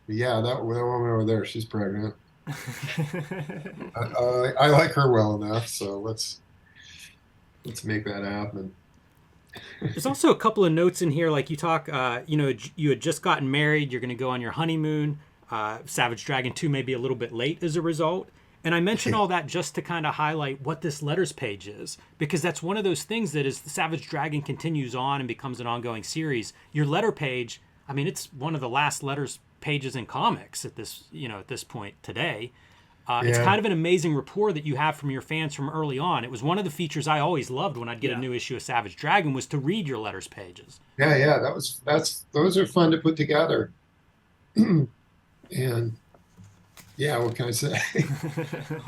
yeah, that woman over there, she's pregnant. I like her well enough, so let's make that happen. There's also a couple of notes in here, like you talk, you had just gotten married, you're going to go on your honeymoon. Savage Dragon 2 may be a little bit late as a result. And I mention all that just to kind of highlight what this letters page is, because that's one of those things that as the Savage Dragon continues on and becomes an ongoing series, your letter page, I mean, it's one of the last letters pages in comics at this point today. It's kind of an amazing rapport that you have from your fans from early on. It was one of the features I always loved when I'd get a new issue of Savage Dragon, was to read your letters pages. Yeah, those are fun to put together. And yeah, what can I say?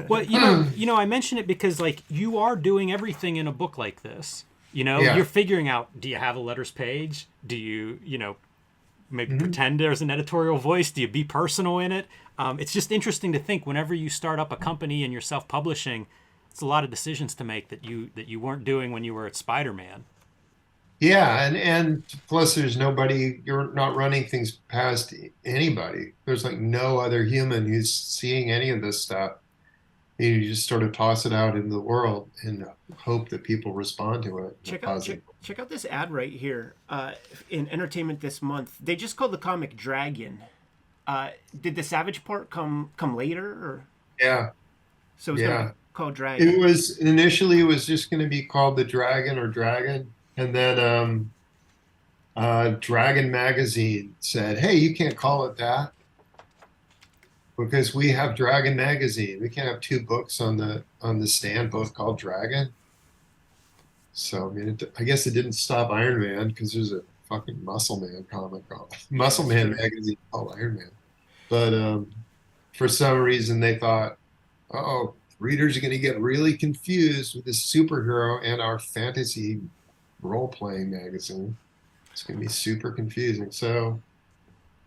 Well, I mention it because like you are doing everything in a book like this. You're figuring out, do you have a letters page? Do you, maybe pretend there's an editorial voice? Do you be personal in it? It's just interesting to think whenever you start up a company and you're self-publishing, it's a lot of decisions to make that you weren't doing when you were at Spider-Man. Yeah, and plus there's nobody, you're not running things past anybody. There's like no other human who's seeing any of this stuff. You just sort of toss it out into the world and hope that people respond to it. Check out this ad right here in Entertainment This Month. They just called the comic Dragon. Did the Savage part come later? Or? Yeah. So it's going to be called Dragon. It was just going to be called The Dragon or Dragon. And then Dragon Magazine said, hey, you can't call it that, because we have Dragon Magazine. We can't have two books on the stand both called Dragon. So I mean, I guess it didn't stop Iron Man, because there's a fucking Muscle Man comic called Muscle Man magazine called Iron Man. But for some reason they thought, oh, readers are going to get really confused with this superhero and our fantasy role-playing magazine. It's going to be super confusing. So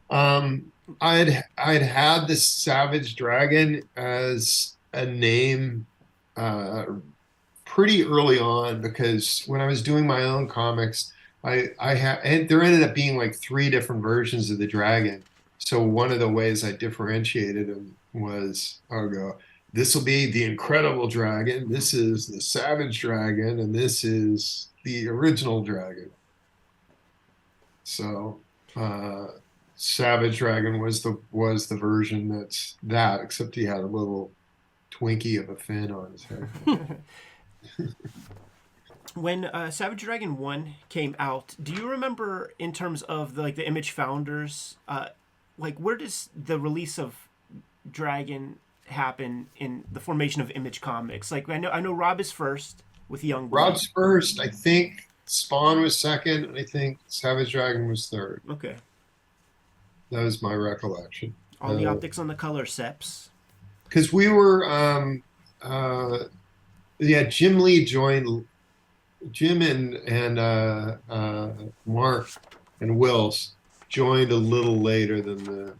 I'd had the Savage Dragon as a name pretty early on, because when I was doing my own comics, and there ended up being like 3 different versions of the dragon. So one of the ways I differentiated them was, I'll go, this will be the Incredible Dragon, this is the Savage Dragon, and this is the original dragon. So Savage Dragon was the version that's that, except he had a little Twinkie of a fin on his head. When Savage Dragon 1 came out, do you remember, in terms of the Image founders, like, where does the release of Dragon happen in the formation of Image Comics? Like, I know Rob is first with Youngblood. Rob's first, I think Spawn was second, and I think Savage Dragon was third. Okay. That was my recollection. All the optics on the color seps. Because we were, yeah, Jim Lee joined, Jim and Mark and Wills joined a little later than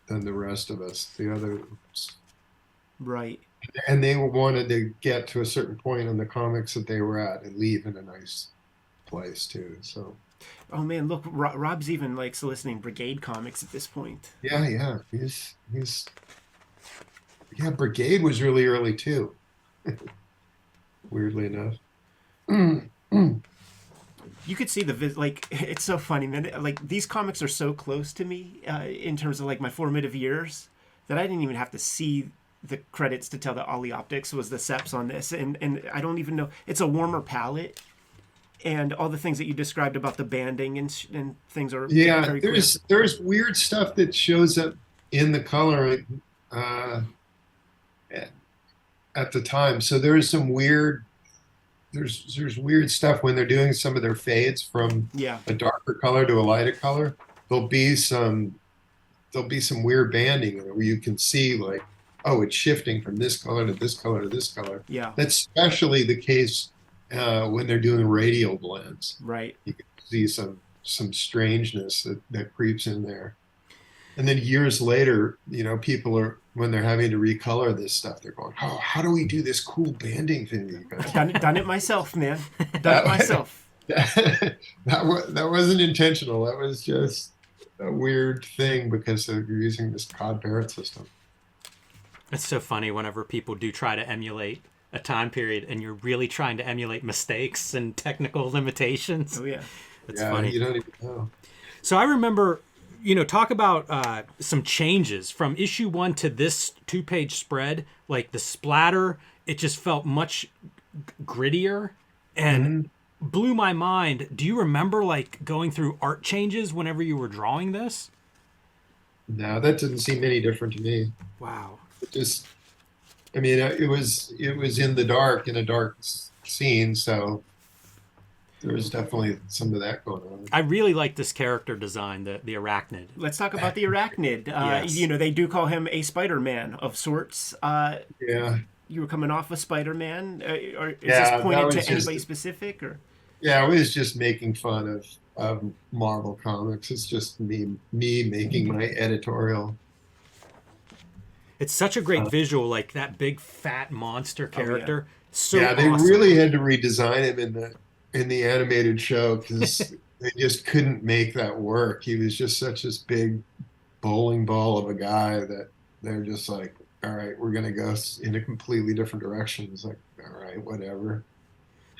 the rest of us. The others, Right. and they wanted to get to a certain point in the comics that they were at and leave in a nice place too. So. Oh man, look, Rob's even like soliciting Brigade comics at this point. Yeah, he's yeah. Brigade was really early too. Weirdly enough. You could see like, it's so funny, man. Like, these comics are so close to me in terms of like my formative years that I didn't even have to see the credits to tell that Ollie Optics was the Seps on this, and I don't even know. It's a warmer palette, and all the things that you described about the banding and things are very there's weird stuff that shows up in the color at the time. So there's some weird. There's weird stuff when they're doing some of their fades from a darker color to a lighter color. There'll be some weird banding where you can see like, oh, it's shifting from this color to this color to this color. Yeah. That's especially the case when they're doing radial blends. Right. You can see some strangeness that creeps in there. And then years later, people are, when they're having to recolor this stuff, they're going, oh, how do we do this cool banding thing that you guys done it myself, man. Done it myself. That wasn't intentional. That was just a weird thing because you're using this COD parrot system. It's so funny whenever people do try to emulate a time period and you're really trying to emulate mistakes and technical limitations. Oh, yeah. It's funny. You don't even know. So I remember, talk about some changes from issue 1 to this 2-page spread. Like the splatter, it just felt much grittier and blew my mind. Do you remember like going through art changes whenever you were drawing this? No, that didn't seem any different to me. Wow. It was in the dark, in a dark scene, so there was definitely some of that going on. I really like this character design, the arachnid. Let's talk about the arachnid. Yes. They do call him a Spider-Man of sorts. Yeah. You were coming off a Spider-Man. Or is this pointed to anybody specific? Or? Yeah, I was just making fun of Marvel Comics. It's just me making my editorial. It's such a great visual, like that big fat monster character. Oh, yeah. So they awesome. really had to redesign him in the animated show because they just couldn't make that work. He was just such this big bowling ball of a guy that they're just like, all right, we're gonna go in a completely different direction. It's like, all right, whatever.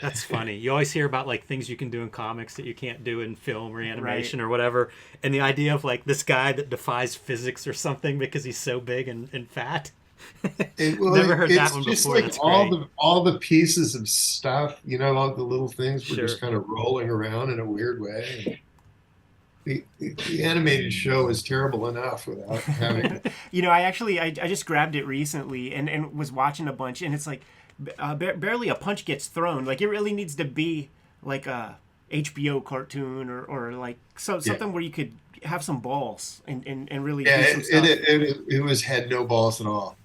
That's funny. You always hear about like things you can do in comics that you can't do in film or animation or whatever. And the idea of like this guy that defies physics or something because he's so big and fat. Never heard that one before. Like That's all the pieces of stuff, all the little things were Sure. just kind of rolling around in a weird way. And the animated show is terrible enough without having. I just grabbed it recently and was watching a bunch, and it's like. Barely a punch gets thrown. Like, it really needs to be like a HBO cartoon or like something where you could have some balls and really do some stuff. It had no balls at all.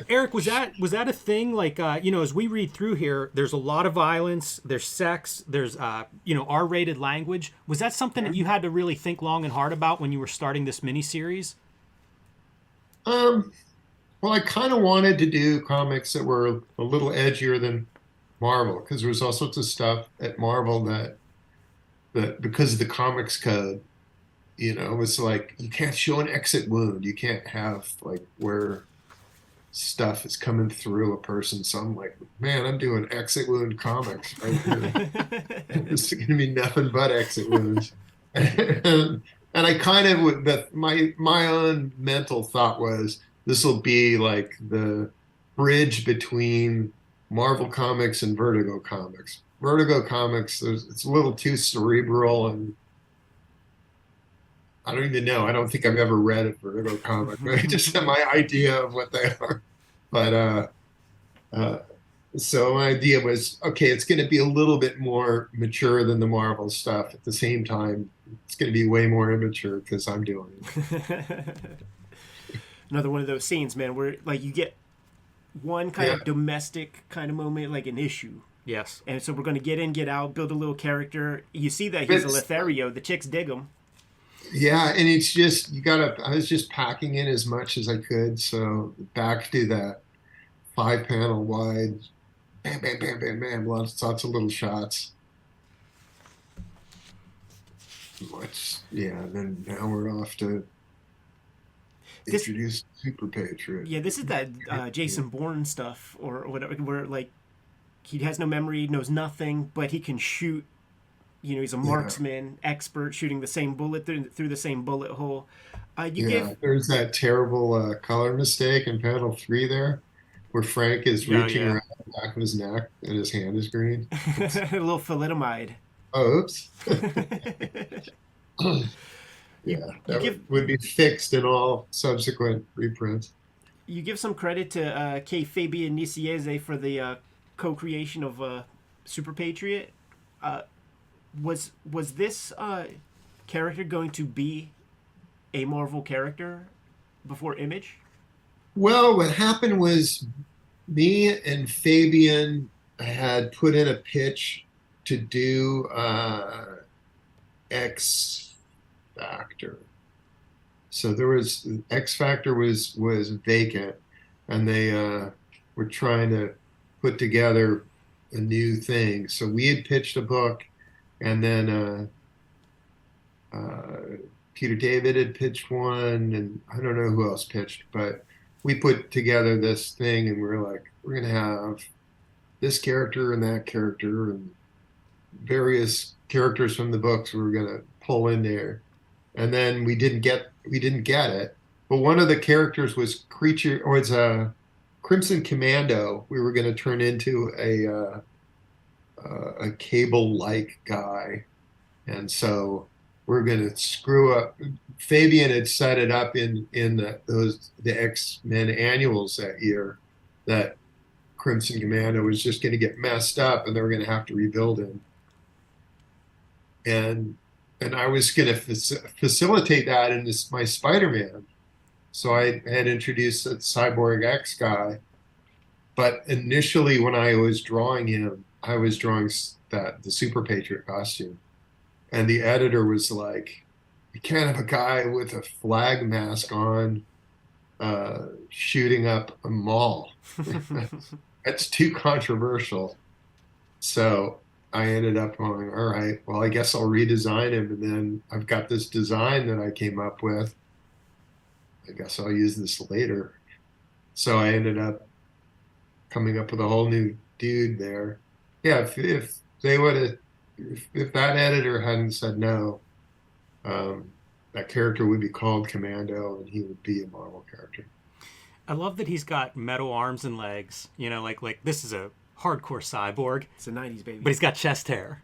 Erik, was that a thing? Like, as we read through here, there's a lot of violence, there's sex, there's R-rated language. Was that something that you had to really think long and hard about when you were starting this miniseries? Well, I kind of wanted to do comics that were a little edgier than Marvel because there was all sorts of stuff at Marvel that because of the comics code, it was like you can't show an exit wound. You can't have like where stuff is coming through a person. So I'm like, man, I'm doing exit wound comics right here. It's going to be nothing but exit wounds. And I kind of, my own mental thought was, this will be like the bridge between Marvel Comics and Vertigo Comics. Vertigo Comics, it's a little too cerebral, and I don't even know. I don't think I've ever read a Vertigo comic. I just have my idea of what they are. But uh, so my idea was, okay, it's going to be a little bit more mature than the Marvel stuff. At the same time, it's going to be way more immature because I'm doing it. Another one of those scenes, man, where like you get one kind Yeah, of domestic kind of moment, like an issue. Yes. And so we're going to get in, get out, build a little character. You see that he's a but Lothario. The chicks dig him. yeah, and it's just you gotta. I was just packing in as much as I could. So back to that 5 panel wide, bam, bam, bam, bam, bam, lots of little shots. Much, yeah. And then now we're off to This, introduce Super Patriot. yeah, this is that Yeah, Jason Bourne stuff or whatever, where like he has no memory, knows nothing, but he can shoot. You know, he's a yeah, marksman, expert, shooting the same bullet through the same bullet hole. You yeah. give, There's that terrible color mistake in panel 3 there, where Frank is Oh reaching yeah. around the back of his neck and his hand is green. It's, a little thalidomide. oh, oops. you Yeah, you that give would be fixed in all subsequent reprints. you give some credit to Kayfabe and Nicieze for the co-creation of Super Patriot. Uh, was this character going to be a Marvel character before Image? Well, what happened was me and Fabian had put in a pitch to do X Factor. So there was X Factor was vacant, and they were trying to put together a new thing. So we had pitched a book, and then Peter David had pitched one, and I don't know who else pitched, but we put together this thing, and we were like, we're gonna have this character and that character and various characters from the books we were gonna pull in there, and then we didn't get it. But one of the characters was creature or it's a Crimson Commando. We were gonna turn into a cable-like guy, and so we're going to screw up. Fabian had set it up in the X-Men annuals that year that Crimson Commando was just going to get messed up, and they were going to have to rebuild him. And I was going to facilitate that in my Spider-Man. So I had introduced a Cyborg X guy, but initially when I was drawing him, I was drawing the Super Patriot costume. And the editor was like, "You can't have a guy with a flag mask on shooting up a mall. That's too controversial." So I ended up going, all right, well, I guess I'll redesign him. And then I've got this design that I came up with. I guess I'll use this later. So I ended up coming up with a whole new dude there. Yeah, if they would have, if that editor hadn't said no, that character would be called Commando, and he would be a Marvel character. I love that he's got metal arms and legs. You know, like this is a hardcore cyborg, It's the '90s, baby. but he's got chest hair.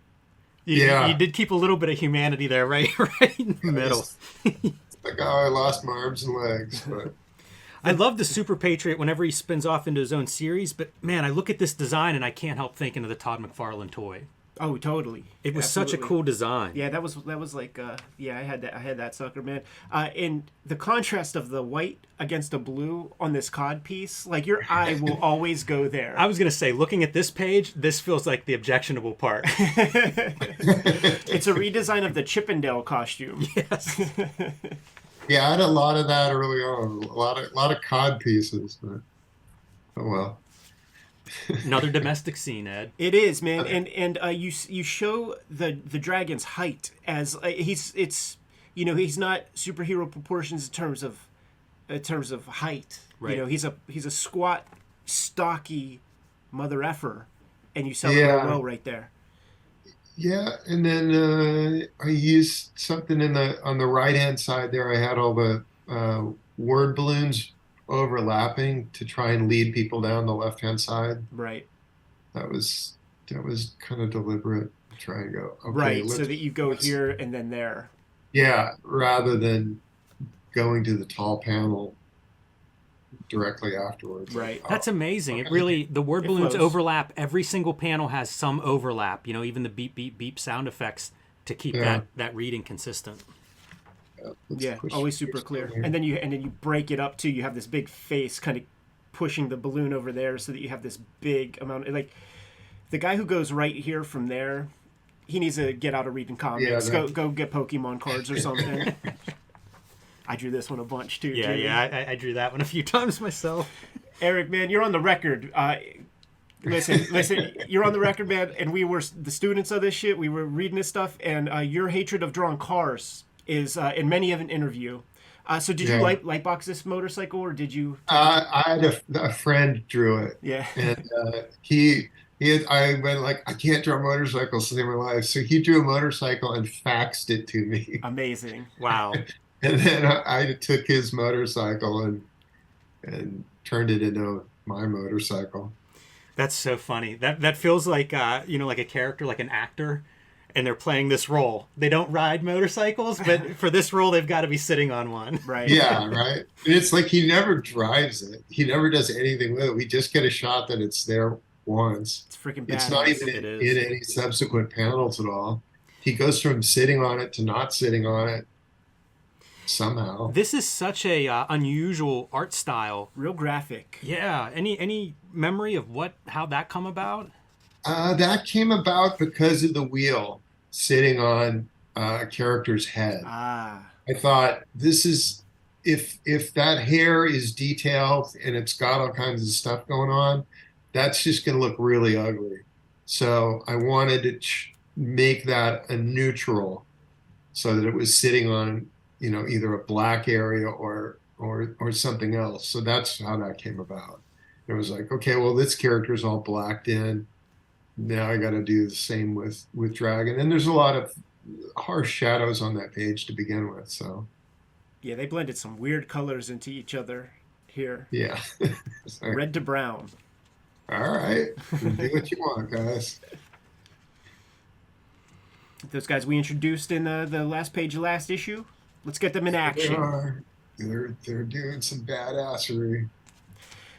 You Yeah, did keep a little bit of humanity there, right? Right in the middle. it's like, oh, I lost my arms and legs, but I love the Super Patriot whenever he spins off into his own series, but man, I look at this design and I can't help thinking of the Todd McFarlane toy. Oh, totally. It was such a Absolutely. cool design. Yeah, that was like yeah, I had that sucker, man. And the contrast of the white against the blue on this cod piece, like your eye will always go there. I was going to say, looking at this page, this feels like the objectionable part. It's a redesign of the Chippendale costume. Yes. yeah, I had a lot of that early on, a lot of cod pieces, but oh well. Another domestic scene, Ed. It is, man, and you show the dragon's height as it's he's not superhero proportions in terms of height. Right. You know, he's a squat, stocky mother effer, and you sell it Yeah, real well right there. yeah, and then I used something on the right hand side there. I had all the word balloons overlapping to try and lead people down the left hand side. Right. That was kind of deliberate. Try and go, okay, Right. So that you go let's here and then there. Yeah, rather than going to the tall panel directly afterwards. Like, Right. oh, That's amazing. It okay. really, the word It balloons flows. overlap. Every single panel has some overlap. You know, even the beep, beep, beep sound effects to keep Yeah, that reading consistent. yeah. Let's Yeah, push always super down clear. here. And then you break it up too. You have this big face kind of pushing the balloon over there, so that you have this big amount. Like the guy who goes right here from there, he needs to get out of reading Yeah, comics. Go get Pokemon cards or something. I drew this one a bunch too, Yeah, Jimmy. yeah. I drew that one a few times myself. Eric, man, you're on the record. Listen, you're on the record, man. And we were the students of this shit. We were reading this stuff, and your hatred of drawing cars is in many of an interview. So did you yeah. lightbox this motorcycle, or did you? I had a friend drew it, Yeah, and I went like, I can't draw motorcycles to save my life, so he drew a motorcycle and faxed it to me, amazing. Wow. and then I took his motorcycle and turned it into my motorcycle. That's so funny. That feels like you know, like a character, like an actor, and they're playing this role. They don't ride motorcycles, but for this role, they've got to be sitting on one. Right. Yeah, right. And it's like he never drives it. He never does anything with it. We just get a shot that it's there once. It's freaking It's not badass. even It in is. any subsequent panels at all. He goes from sitting on it to not sitting on it somehow. This is such a unusual art style. Real graphic. Yeah. Any memory of how that come about? That came about because of the wheel sitting on a character's head. Ah, I thought this is if that hair is detailed and it's got all kinds of stuff going on, that's just going to look really ugly. So I wanted to make that a neutral so that it was sitting on, either a black area or something else. So that's how that came about. It was like, okay, well, this character's all blacked in. Now I got to do the same with Dragon. And there's a lot of harsh shadows on that page to begin with. So yeah, they blended some weird colors into each other here. yeah. It's like, Red to brown. all right, do what you want, guys. Those guys we introduced in the last page of last issue. Let's get them in They action. are. They're doing some badassery.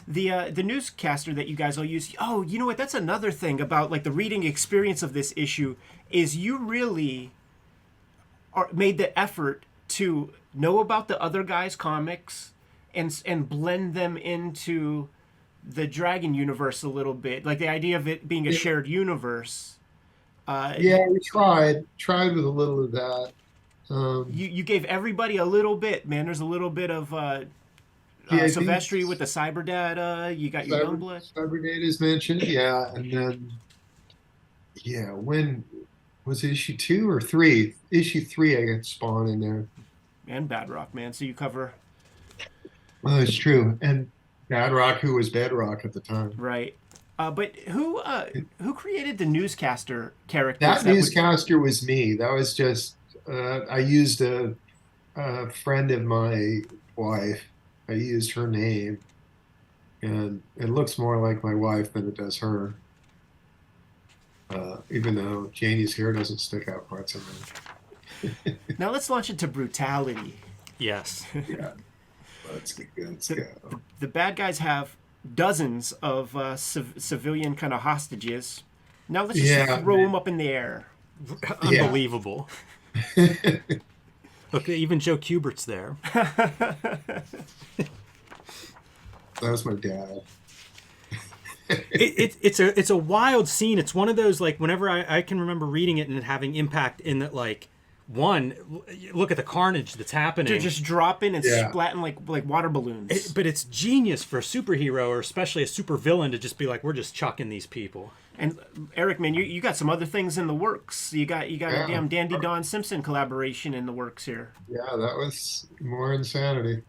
The newscaster that you guys all use. Oh, you know what? That's another thing about like the reading experience of this issue is you really made the effort to know about the other guys' comics and blend them into the Dragon universe a little bit. Like the idea of it being a shared universe. Yeah, we tried with a little of that. You gave everybody a little bit, man. There's a little bit of Yeah, I think Sylvester with the cyber data. You got your Youngblood. Cyber Data is mentioned, yeah, and then when was it issue 2 or 3? Issue 3, I got Spawn in there. And Badrock, man. So you cover Oh, it's true, and Badrock, who was Bedrock at the time. right. But who created the newscaster characters? That would- newscaster was me. That was just I used a friend of my wife. I used her name, and it looks more like my wife than it does her. Even though Janie's hair doesn't stick out quite so much. Now let's launch into brutality. Yes. Yeah, let's go. The bad guys have dozens of civilian kind of hostages. Now let's just Yeah. throw them up in the air. Unbelievable. Look, even Joe Kubert's there. That was my dad. It's a wild scene. It's one of those, like, whenever I can remember reading it and it having impact in that, like, one, look at the carnage that's happening. They're just dropping and Yeah. splatting like water balloons. But it's genius for a superhero, or especially a supervillain, to just be like, we're just chucking these people. And Eric, man, you got some other things in the works. You got a damn Dandy Don Simpson collaboration in the works here. Yeah, that was more insanity.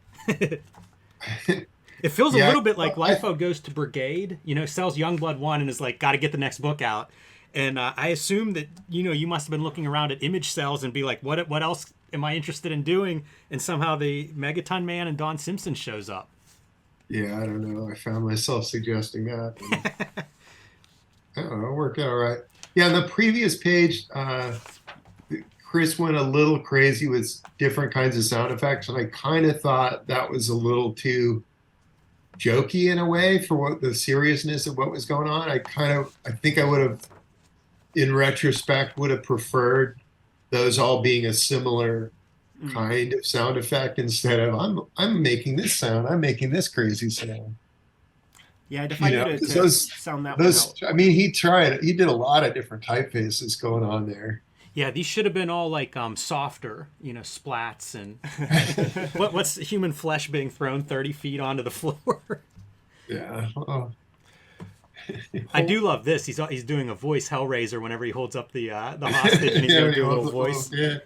It feels a Yeah, little bit like well, LIFO goes to Brigade, sells Youngblood 1 and is like, got to get the next book out. And I assume that, you must have been looking around at image cells and be like, what else am I interested in doing? And somehow the Megaton Man and Don Simpson shows up. Yeah, I don't know. I found myself suggesting that. And, I don't know, it worked out all right. Yeah, the previous page, Chris went a little crazy with different kinds of sound effects, and I kind of thought that was a little too jokey in a way for what the seriousness of what was going on. I think I would have, in retrospect, would have preferred those all being a similar kind of sound effect instead of I'm making this sound, I'm making this crazy sound. Yeah, I defy you to those sound that one out. I mean, he did a lot of different typefaces going on there. Yeah, these should have been all like softer, splats and what's human flesh being thrown 30 feet onto the floor. Yeah. Oh. I do love this. He's doing a voice Hellraiser whenever he holds up the hostage, and he's going to do a little voice. Yeah.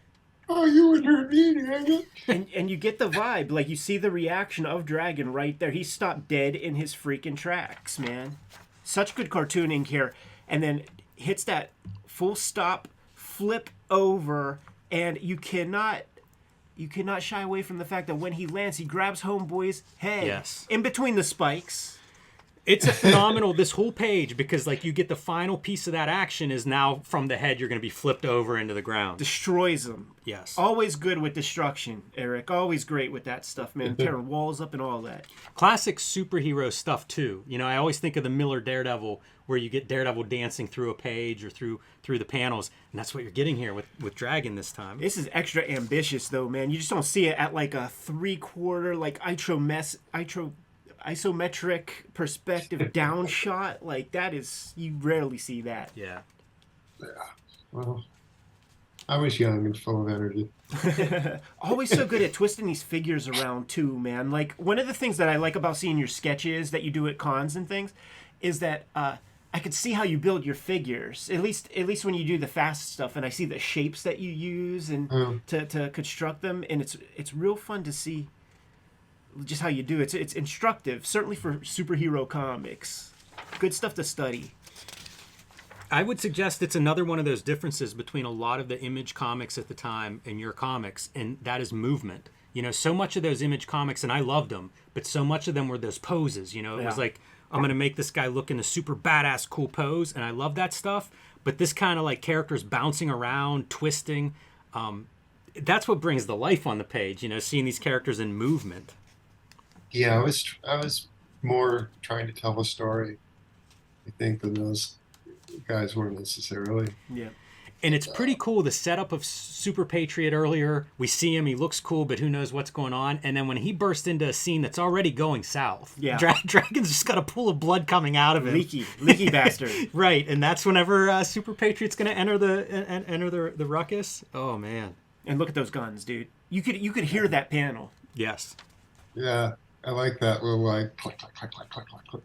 Oh, you wouldn't hurt me, Dragon. And you get the vibe, like you see the reaction of Dragon right there. He stopped dead in his freaking tracks, man. Such good cartooning here, and then hits that full stop, flip over, and you cannot shy away from the fact that when he lands, he grabs Homeboy's head in between the spikes. It's a phenomenal, this whole page, because like you get the final piece of that action is now from the head, you're going to be flipped over into the ground. Destroys them. Yes. Always good with destruction, Eric. Always great with that stuff, man. Tearing walls up and all that. Classic superhero stuff too. I always think of the Miller Daredevil, where you get Daredevil dancing through a page or through the panels, and that's what you're getting here with Dragon this time. This is extra ambitious though, man. You just don't see it at like a 3/4 like isometric perspective down shot. Like that is, you rarely see that. Yeah. Well, I was young and full of energy. Always so good at twisting these figures around too, man. Like one of the things that I like about seeing your sketches that you do at cons and things is that I could see how you build your figures. At least when you do the fast stuff, and I see the shapes that you use and to construct them, and it's real fun to see just how you do it. It's instructive, certainly for superhero comics. Good stuff to study. I would suggest it's another one of those differences between a lot of the Image comics at the time and your comics, and that is movement. So much of those Image comics, and I loved them, but so much of them were those poses. It was like, I'm going to make this guy look in a super badass cool pose, and I love that stuff. But this kind of like characters bouncing around, twisting, that's what brings the life on the page, seeing these characters in movement. Yeah, I was more trying to tell a story, I think, than those guys weren't necessarily. Yeah. And it's pretty cool, the setup of Super Patriot earlier. We see him, he looks cool, but who knows what's going on. And then when he bursts into a scene that's already going south, Dragon's just got a pool of blood coming out of him. Leaky bastard. Right, and that's whenever Super Patriot's going to enter the ruckus. Oh, man. And look at those guns, dude. You could hear that panel. Yes. Yeah. I like that little like click, click, click, click, click, click, click.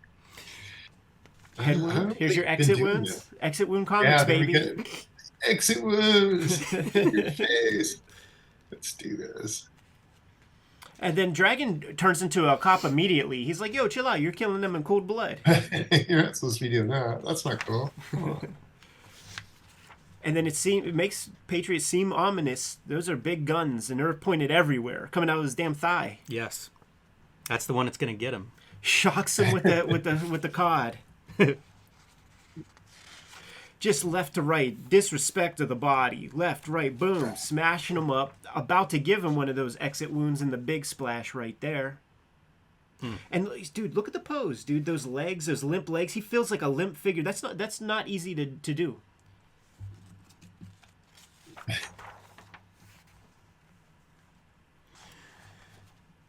Head wound. Here's your exit wounds. Exit wound comics, baby. Exit wounds. Your face. Let's do this. And then Dragon turns into a cop immediately. He's like, "Yo, chill out. You're killing them in cold blood." You're not supposed to be doing that. That's not cool. And then it makes Patriot seem ominous. Those are big guns, and they're pointed everywhere, coming out of his damn thigh. Yes. That's the one that's going to get him. Shocks him with the cod. Just left to right, disrespect of the body. Left, right, boom, smashing him up. About to give him one of those exit wounds in the big splash right there. And dude, look at the pose, dude. Those legs, those limp legs. He feels like a limp figure. That's not easy to do.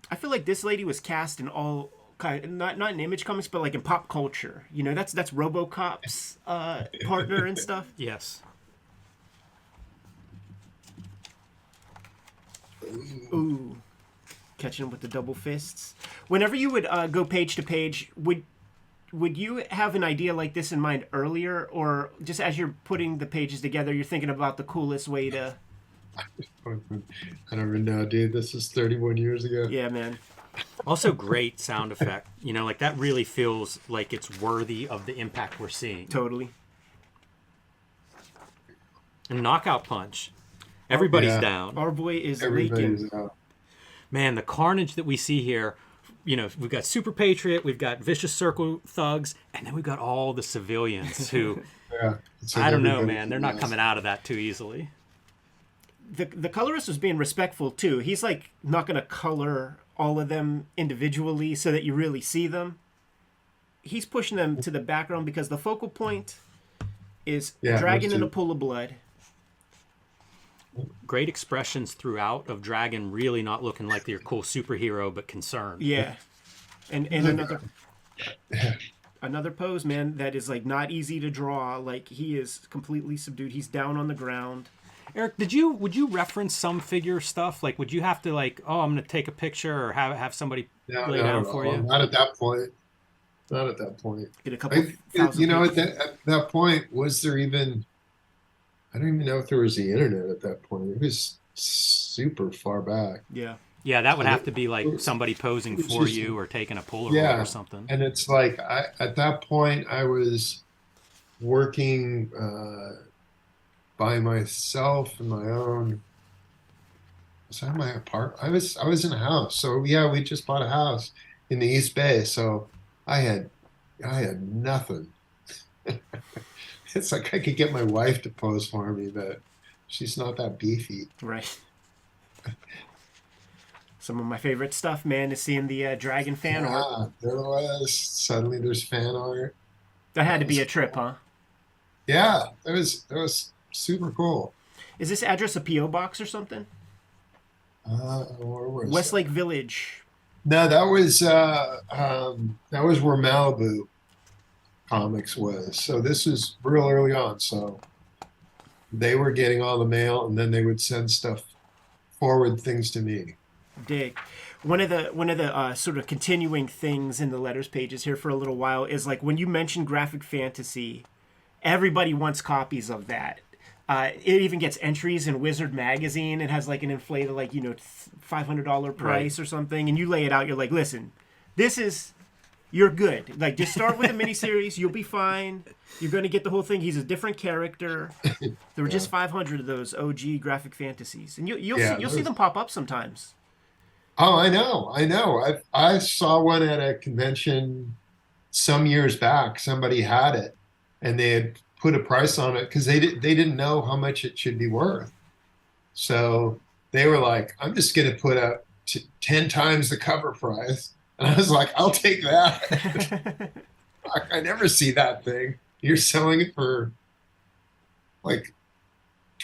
I feel like this lady was cast in all kind, not in Image comics, but like in pop culture. That's RoboCop's partner and stuff. Yes. Ooh, catching him with the double fists. Whenever you would go page to page, would you have an idea like this in mind earlier, or just as you're putting the pages together, you're thinking about the coolest way to? I don't even know, dude. This is 31 years ago. Yeah, man. Also, great sound effect. Like that really feels like it's worthy of the impact we're seeing. Totally. And knockout punch. Everybody's down. Our boy is Everybody's leaking. out. Man, the carnage that we see here. We've got Super Patriot, we've got Vicious Circle thugs, and then we've got all the civilians who, Yeah. I don't know, man. They're not coming out of that too easily. the colorist was being respectful too. He's like not going to color all of them individually so that you really see them. He's pushing them to the background because the focal point is a dragon and a pool of blood. Great expressions throughout of dragon really not looking like your cool superhero, but concerned. Yeah, and another pose, man, that is like not easy to draw. Like he is completely subdued. He's down on the ground. Eric, would you reference some figure stuff? Like, would you have to like, oh, I'm going to take a picture or have somebody lay down for you? Not at that point. Not at that point. Get a couple thousand. You know, at that point, was there even? I don't even know if there was the internet at that point. It was super far back. Yeah. Yeah, that would have to be like somebody posing for you or taking a Polaroid or something. And it's like at that point I was working by myself in my own. Was that my apartment? I was in a house. So yeah, we just bought a house in the East Bay. So I had nothing. It's like I could get my wife to pose for me, but she's not that beefy. Right. Some of my favorite stuff, man, is seeing the dragon fan art. There was. Suddenly there's fan art. That had to be a trip, huh? Yeah, that was super cool. Is this address a P.O. box or something? Where was Westlake Village. No, that was where Malibu Comics was. So this was real early on. So they were getting all the mail, and then they would send forward things to me. Dig. One of the sort of continuing things in the letters pages here for a little while is like when you mention graphic fantasy, everybody wants copies of that. It even gets entries in Wizard magazine. It has like an inflated like $500 price or something, and you lay it out. You're like, listen, you're good. Like just start with a miniseries. You'll be fine. You're going to get the whole thing. He's a different character. There were just 500 of those OG graphic fantasies, and you'll see them pop up sometimes. Oh, I know. I saw one at a convention some years back. Somebody had it, and they had put a price on it because they didn't know how much it should be worth. So they were like, "I'm just going to put up 10 times the cover price," and I was like, "I'll take that." I never see that thing. You're selling it for like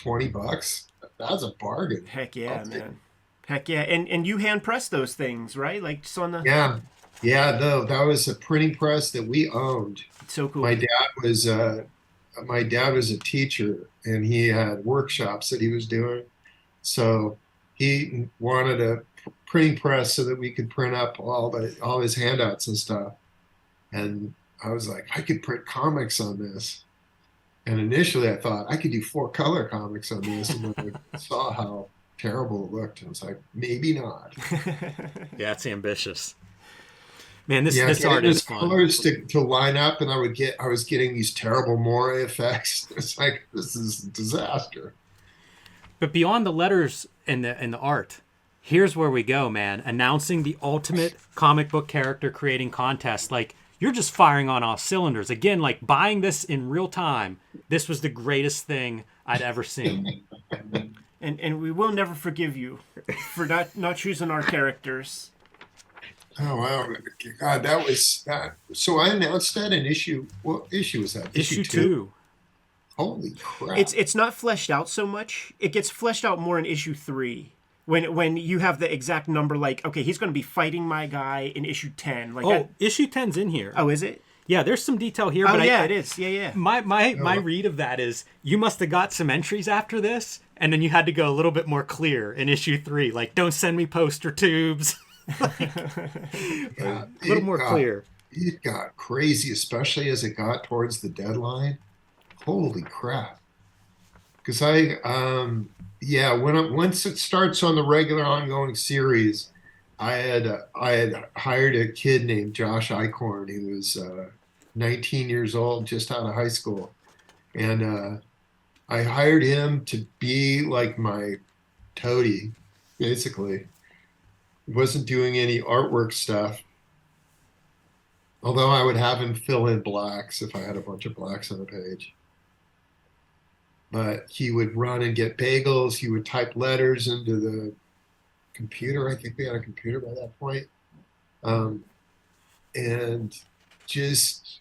$20. That's a bargain. Heck yeah, man. Heck yeah, and you hand press those things, right? Like just on the though that was a printing press that we owned. It's so cool. My dad was a teacher, and he had workshops that he was doing. So he wanted a printing press so that we could print up all his handouts and stuff. And I was like, I could print comics on this. And initially, I thought I could do 4-color comics on this, and then I saw how terrible it looked. I was like, maybe not. Yeah, it's ambitious. Man, this art is fun. Colors to line up, and I was getting these terrible moire effects. It's like, this is a disaster. But beyond the letters and the art, here's where we go, man. Announcing the ultimate comic book character creating contest. Like, you're just firing on all cylinders. Again, like buying this in real time. This was the greatest thing I'd ever seen. And we will never forgive you for not choosing our characters. Oh wow, God, that was that. So I announced that in issue. What issue was that? Issue 2. Holy crap! It's not fleshed out so much. It gets fleshed out more in issue 3 when you have the exact number. Like, okay, he's going to be fighting my guy in issue 10. Like, issue 10's in here. Oh, is it? Yeah, there's some detail here. Oh, but it is. Yeah. My read of that is you must have got some entries after this, and then you had to go a little bit more clear in issue 3. Like, don't send me poster tubes. A little more clear. It got crazy, especially as it got towards the deadline. Holy crap! Because once it starts on the regular ongoing series, I had hired a kid named Josh Eichhorn. He was 19 years old, just out of high school, and I hired him to be like my toady, basically. He wasn't doing any artwork stuff, although I would have him fill in blacks if I had a bunch of blacks on a page. but he would run and get bagels. He would type letters into the computer. I think we had a computer by that point. Um, and just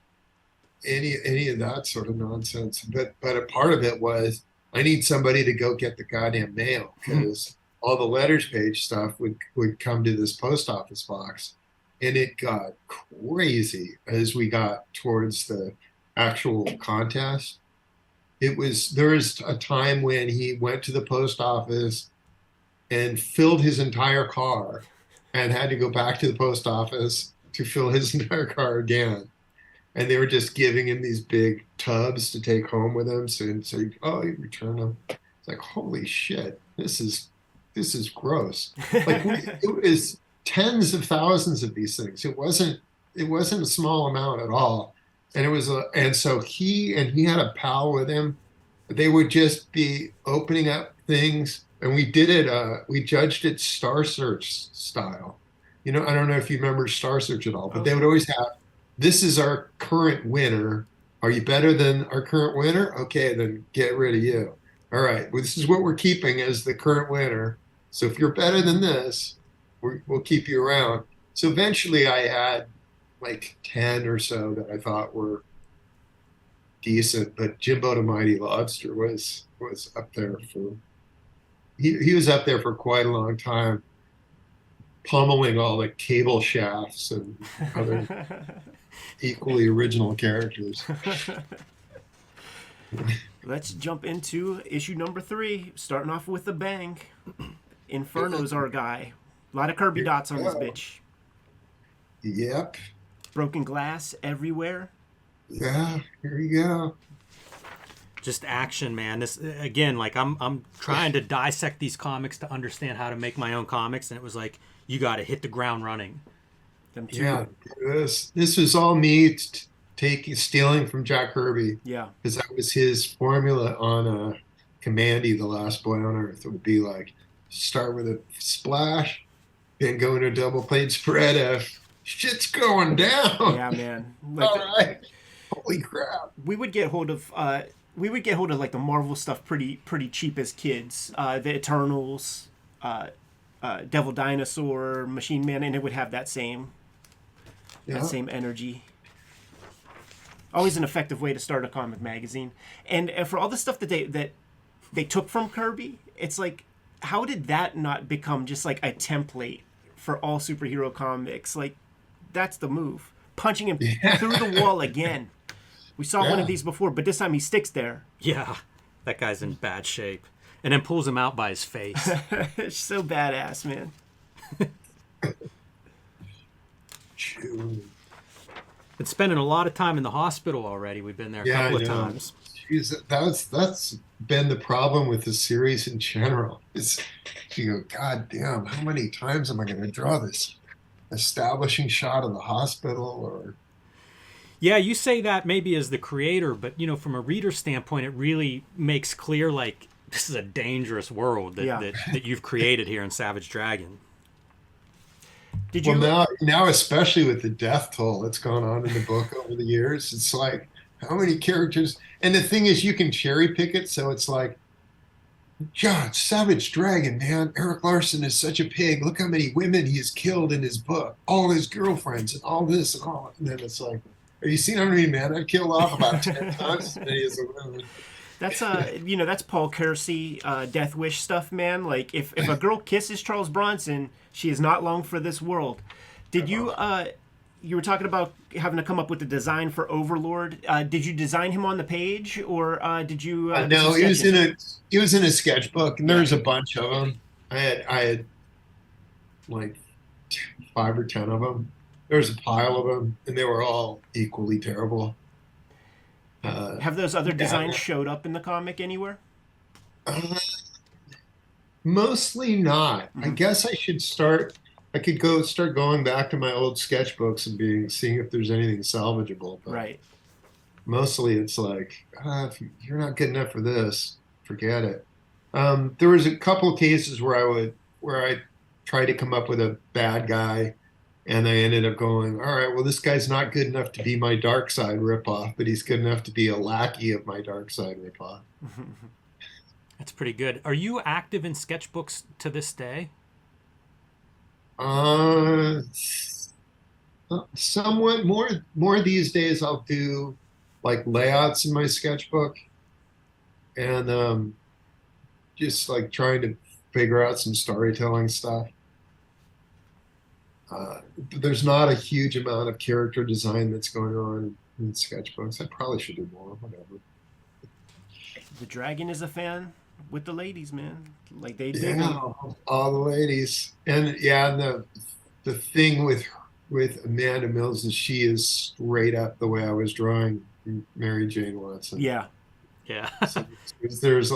any of that sort of nonsense. But a part of it was I need somebody to go get the goddamn mail because all the letters page stuff would come to this post office box, and it got crazy as we got towards the actual contest. There was a time when he went to the post office and filled his entire car and had to go back to the post office to fill his entire car again. And they were just giving him these big tubs to take home with him. So oh, you return them. It's like, holy shit, this is gross. Like it was tens of thousands of these things. It wasn't a small amount at all. And so he had a pal with him. They would just be opening up things, and we did it. We judged it Star Search style. I don't know if you remember Star Search at all, but they would always have, this is our current winner. Are you better than our current winner? Okay, then get rid of you. All right, well, this is what we're keeping as the current winner. So if you're better than this, we'll keep you around. So eventually I had like 10 or so that I thought were decent, but Jimbo the Mighty Lobster was up there for, he was up there for quite a long time, pummeling all the cable shafts and other equally original characters. Let's jump into issue number 3, starting off with a bang. Inferno's our guy. A lot of Kirby dots on this bitch. Yep. Broken glass everywhere. Yeah, here you go. Just action, man. This again, like I'm trying to dissect these comics to understand how to make my own comics, and it was like you got to hit the ground running. Yeah, this was all me stealing from Jack Kirby. Yeah, because that was his formula on Commandy, the Last Boy on Earth. It would be like start with a splash, then go into a double plate spread if shit's going down. Yeah, man. Like, all right. Holy crap. We would get hold of like the Marvel stuff pretty cheap as kids. The Eternals, Devil Dinosaur, Machine Man, and it would have that same energy. Always an effective way to start a comic magazine. And for all the stuff that they took from Kirby, it's like, how did that not become just like a template for all superhero comics? Like, that's the move. Punching him through the wall again. We saw one of these before, but this time he sticks there. Yeah, that guy's in bad shape. And then pulls him out by his face. It's so badass, man. Been spending a lot of time in the hospital already. We've been there a couple of times. Jeez, that's been the problem with the series in general. You go, God damn, how many times am I going to draw this establishing shot of the hospital? Or yeah, you say that maybe as the creator, but from a reader standpoint, it really makes clear like this is a dangerous world that you've created here in Savage Dragon. Did you? Well, now especially with the death toll that's gone on in the book over the years, it's like how many characters? And the thing is, you can cherry pick it, so it's like, God, Savage Dragon, man, Erik Larsen is such a pig. Look how many women he has killed in his book, all his girlfriends, and all this and all. And then it's like, have you seen how many men I've killed off? About 10 times as many as a woman. That's that's Paul Kersey, Death Wish stuff, man. Like if a girl kisses Charles Bronson, she is not long for this world. Did you you were talking about having to come up with the design for Overlord? Did you design him on the page, or did you? No, he was in a sketchbook, and there's a bunch of them. I had like 5 or 10 of them. There was a pile of them, and they were all equally terrible. Have those other designs showed up in the comic anywhere? Mostly not. I guess I should start. I could start going back to my old sketchbooks and seeing if there's anything salvageable. But right. Mostly, it's like if you're not good enough for this, forget it. There was a couple of cases where I tried to come up with a bad guy. And I ended up going, all right, well, this guy's not good enough to be my Dark Side ripoff, but he's good enough to be a lackey of my Dark Side ripoff. That's pretty good. Are you active in sketchbooks to this day? Uh, Somewhat more these days. I'll do like layouts in my sketchbook and just like trying to figure out some storytelling stuff. There's not a huge amount of character design that's going on in sketchbooks. I probably should do more, whatever. The dragon is a fan with the ladies, man. Like they dig Yeah, him. all the ladies. And yeah, and the thing with Amanda Mills is she is straight up the way I was drawing Mary Jane Watson. Yeah. Yeah. So there's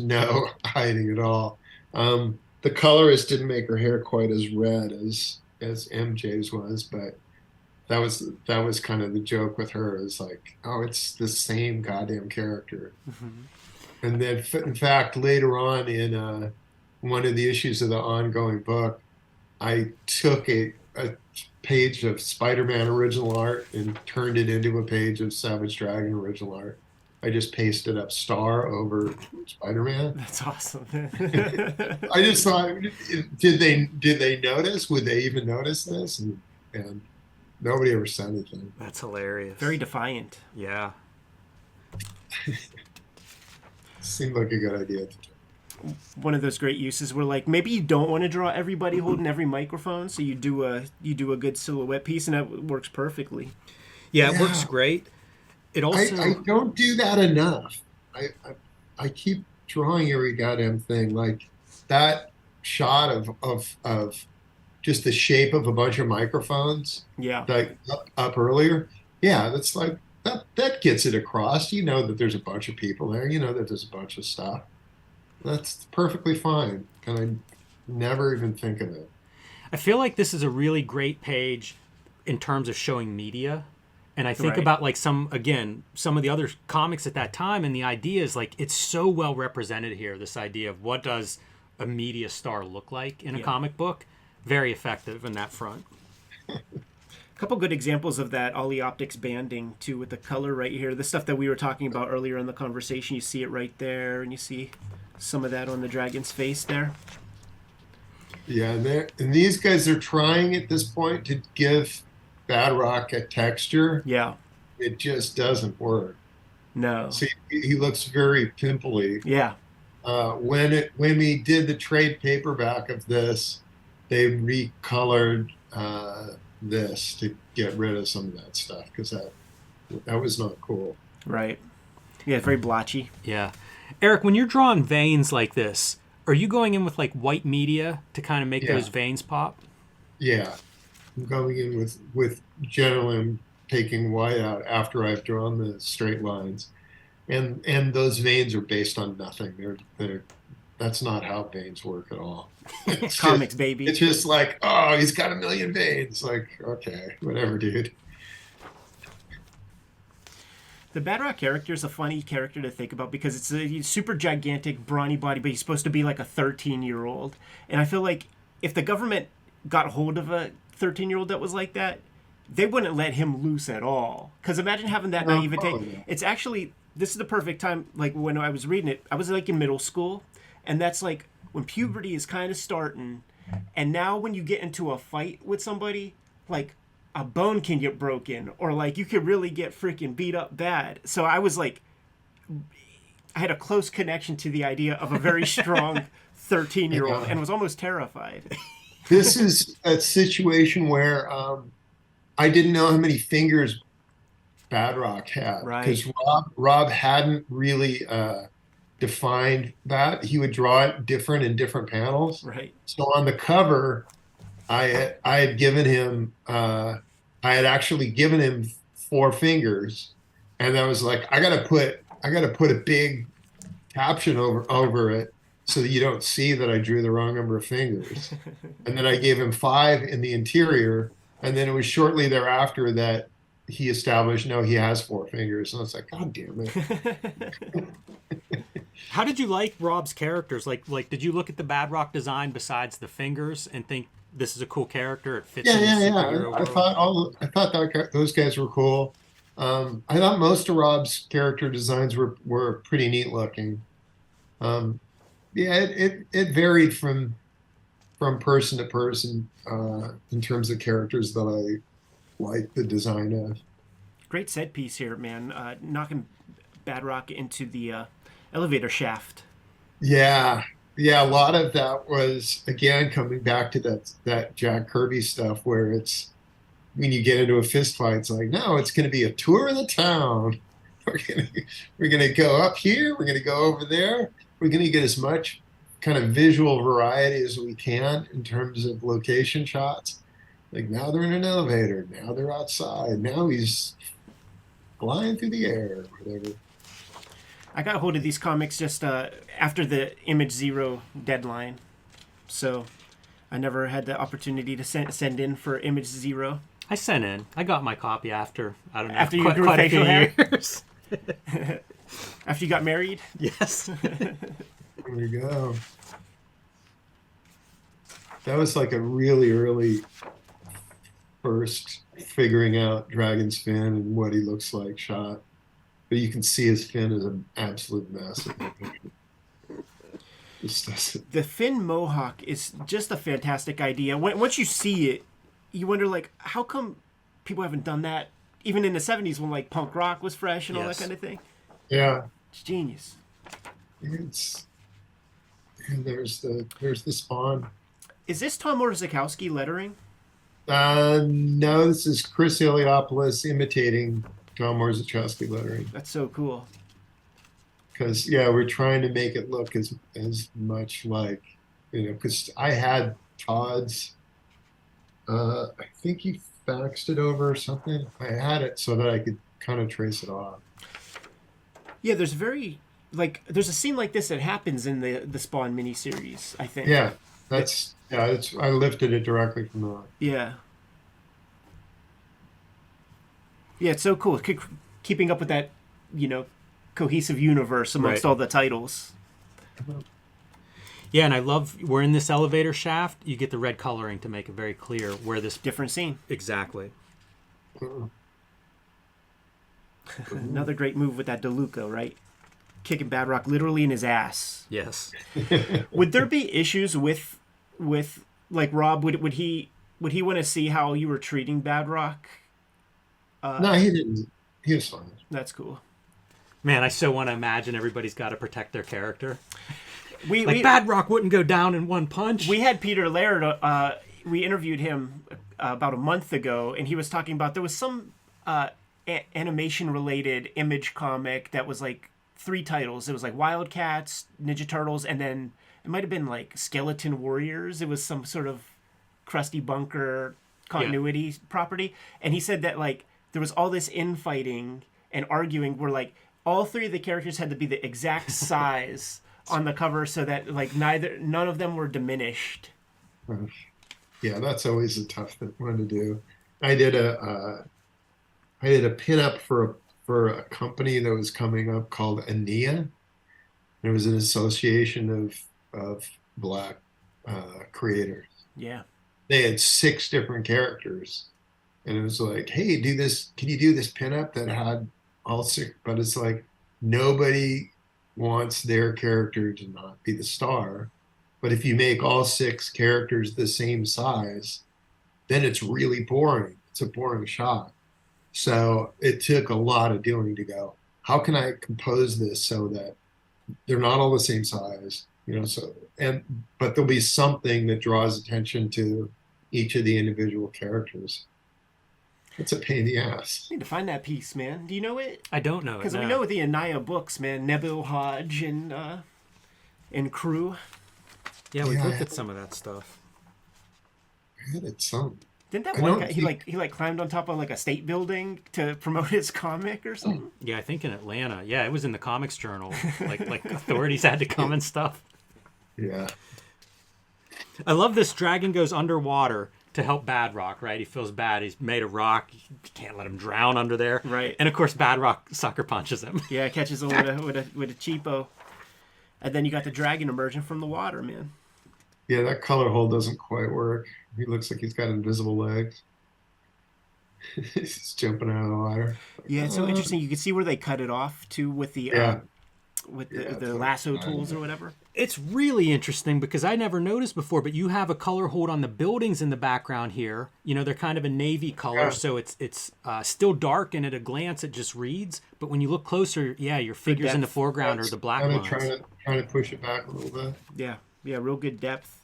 no hiding at all. The colorist didn't make her hair quite as red as MJ's was, but that was kind of the joke with her is like, oh, it's the same goddamn character. Mhm. And then, in fact, later on in one of the issues of the ongoing book, I took a page of Spider-Man original art and turned it into a page of Savage Dragon original art. I just pasted up Star over Spider-Man. That's awesome. I just thought, did they notice? Would they even notice this? And nobody ever said anything. That's hilarious. Very defiant. Yeah. Seemed like a good idea. One of those great uses where like maybe you don't want to draw everybody holding every microphone, so you do a good silhouette piece, and that works perfectly. Yeah, it works great. It also I don't do that enough. I keep drawing every goddamn thing. Like that shot of just the shape of a bunch of microphones, Yeah. like up earlier. Yeah, that's like that gets it across. You know that there's a bunch of people there. You know that there's a bunch of stuff. That's perfectly fine. And I never even think of it. I feel like this is a really great page in terms of showing media. And I think Right. about like some of the other comics at that time, and the idea is like it's so well represented here, this idea of what does a media star look like in a Yeah. comic book. Very effective in that front. A couple good examples of that Ollie Optics banding too, with the color right here. The stuff that we were talking about earlier in the conversation. You see it right there, and you see some of that on the dragon's face there. Yeah, and these guys are trying at this point to give Badrock a texture. Yeah. It just doesn't work. No. See, he looks very pimply. Yeah. When we did the trade paperback of this, they recolored this to get rid of some of that stuff because that was not cool. Right. Yeah, very blotchy. Yeah. Eric, when you're drawing veins like this, are you going in with like white media to kind of make Yeah. those veins pop? Yeah, I'm going in with generally I'm taking white out after I've drawn the straight lines, and those veins are based on nothing. They're that's not how veins work at all. It's Comics, just, baby. It's just like, oh, he's got a million veins. Like, okay, whatever, dude. The Badrock character is a funny character to think about because it's a super gigantic, brawny body, but he's supposed to be like a 13-year-old. And I feel like if the government got hold of a 13-year-old that was like that, they wouldn't let him loose at all. Because imagine having that naivete. yeah. It's actually, this is the perfect time, like when I was reading it, I was like in middle school, and that's like when puberty is kind of starting, and now when you get into a fight with somebody, like a bone can get broken, or like you could really get freaking beat up bad. So I was like, I had a close connection to the idea of a very strong 13-year-old and was almost terrified. This is a situation where I didn't know how many fingers Badrock had Right. because Rob hadn't really defined that. He would draw it different in different panels. Right. So on the cover, I had given him I had actually given him 4 fingers, and I was like, I gotta put a big caption over it so that you don't see that I drew the wrong number of fingers. And then I gave him 5 in the interior, and then it was shortly thereafter that he established no, he has 4 fingers, and I was like, God damn it. How did you like Rob's characters? Like did you look at the Badrock design besides the fingers and think this is a cool character? It fits in the superhero world? I thought those guys were cool. I thought most of Rob's character designs were pretty neat looking. Yeah, it varied from person to person in terms of characters that I like the design of. Great set piece here, man. Knocking Badrock into the elevator shaft. Yeah, yeah, a lot of that was again coming back to that Jack Kirby stuff where it's when you get into a fist fight, it's like, no, it's going to be a tour of the town. We're gonna we're gonna go up here. We're gonna go over there. We're gonna get as much kind of visual variety as we can in terms of location shots. Like now they're in an elevator. Now they're outside. Now he's flying through the air, whatever. I got hold of these comics just after the Image Zero deadline, so I never had the opportunity to send in for Image Zero. I sent in. I got my copy after, I don't know, After you quite, grew quite a facial few hair? years. After you got married. Yes. There we go. That was like a really early first figuring out Dragon's fin and what he looks like shot. But you can see his fin is an absolute mess. Just doesn't. The Finn Mohawk is just a fantastic idea. Once you see it, you wonder like, how come people haven't done that even in the '70s when like punk rock was fresh and all that Yes. kind of thing. Yeah, It's genius. it's and there's the Spawn. Is this Tom Orzechowski lettering? No, this is Chris Eliopoulos imitating John Morzachowski lettering. That's so cool. Because yeah, we're trying to make it look as much like because I had Todd's. I think he faxed it over or something. I had it so that I could kind of trace it off. Yeah, there's a scene like this that happens in the Spawn miniseries, I think. Yeah, it's I lifted it directly from the. Yeah. Yeah, it's so cool. Keeping up with that, cohesive universe amongst Right. all the titles. Yeah, and I love, we're in this elevator shaft. You get the red coloring to make it very clear where this. Different scene. Exactly. Another great move with that DeLuca, right? Kicking Badrock literally in his ass. Yes. Would there be issues with like Rob? Would he want to see how you were treating Badrock? No, he didn't. He was fine. That's cool. Man, I so want to imagine everybody's got to protect their character. We Badrock wouldn't go down in one punch. we had Peter Laird. We interviewed him about a month ago, and he was talking about there was some animation related Image comic that was like 3 titles. It was like Wildcats, Ninja Turtles, and then it might have been like Skeleton Warriors. It was some sort of Krusty Bunker continuity property, and he said that like there was all this infighting and arguing where like all 3 of the characters had to be the exact size on the cover so that like none of them were diminished. Yeah, that's always a tough one to do. I did a pinup for a company that was coming up called Ania. It was an association of Black creators. Yeah. They had 6 different characters, and it was like, hey, do this. Can you do this pinup that had all 6? But it's like nobody wants their character to not be the star. But if you make all 6 characters the same size, then it's really boring. It's a boring shot. So it took a lot of doing to go, how can I compose this so that they're not all the same size, but there'll be something that draws attention to each of the individual characters. It's a pain in the ass. I need to find that piece, man. Do you know it? I don't know it. Because No. we know the Anaya books, man. Nebu Hodge and crew. Yeah, we Yeah, looked at some of that stuff. I had it some. Didn't that I one don't guy he climbed on top of like a state building to promote his comic or something? Yeah, I think in Atlanta. Yeah, it was in the Comics Journal. Like authorities had to come and stuff. Yeah. I love this. Dragon goes underwater to help Badrock, right? He feels bad. He's made of rock. You can't let him drown under there. Right. And of course, Badrock sucker punches him. Yeah, catches him with a cheapo. And then you got the dragon emerging from the water, man. Yeah, that color hole doesn't quite work. He looks like he's got invisible legs. He's jumping out of the water. Yeah, it's so interesting. You can see where they cut it off too with the Yeah. the lasso tools or whatever. It's really interesting because I never noticed before, but you have a color hold on the buildings in the background here. You know, they're kind of a navy color, Yeah. so it's still dark, and at a glance it just reads. But when you look closer, yeah, your figures in the depth. foreground are the black Kind of lines. trying to push it back a little bit. Yeah, yeah, real good depth.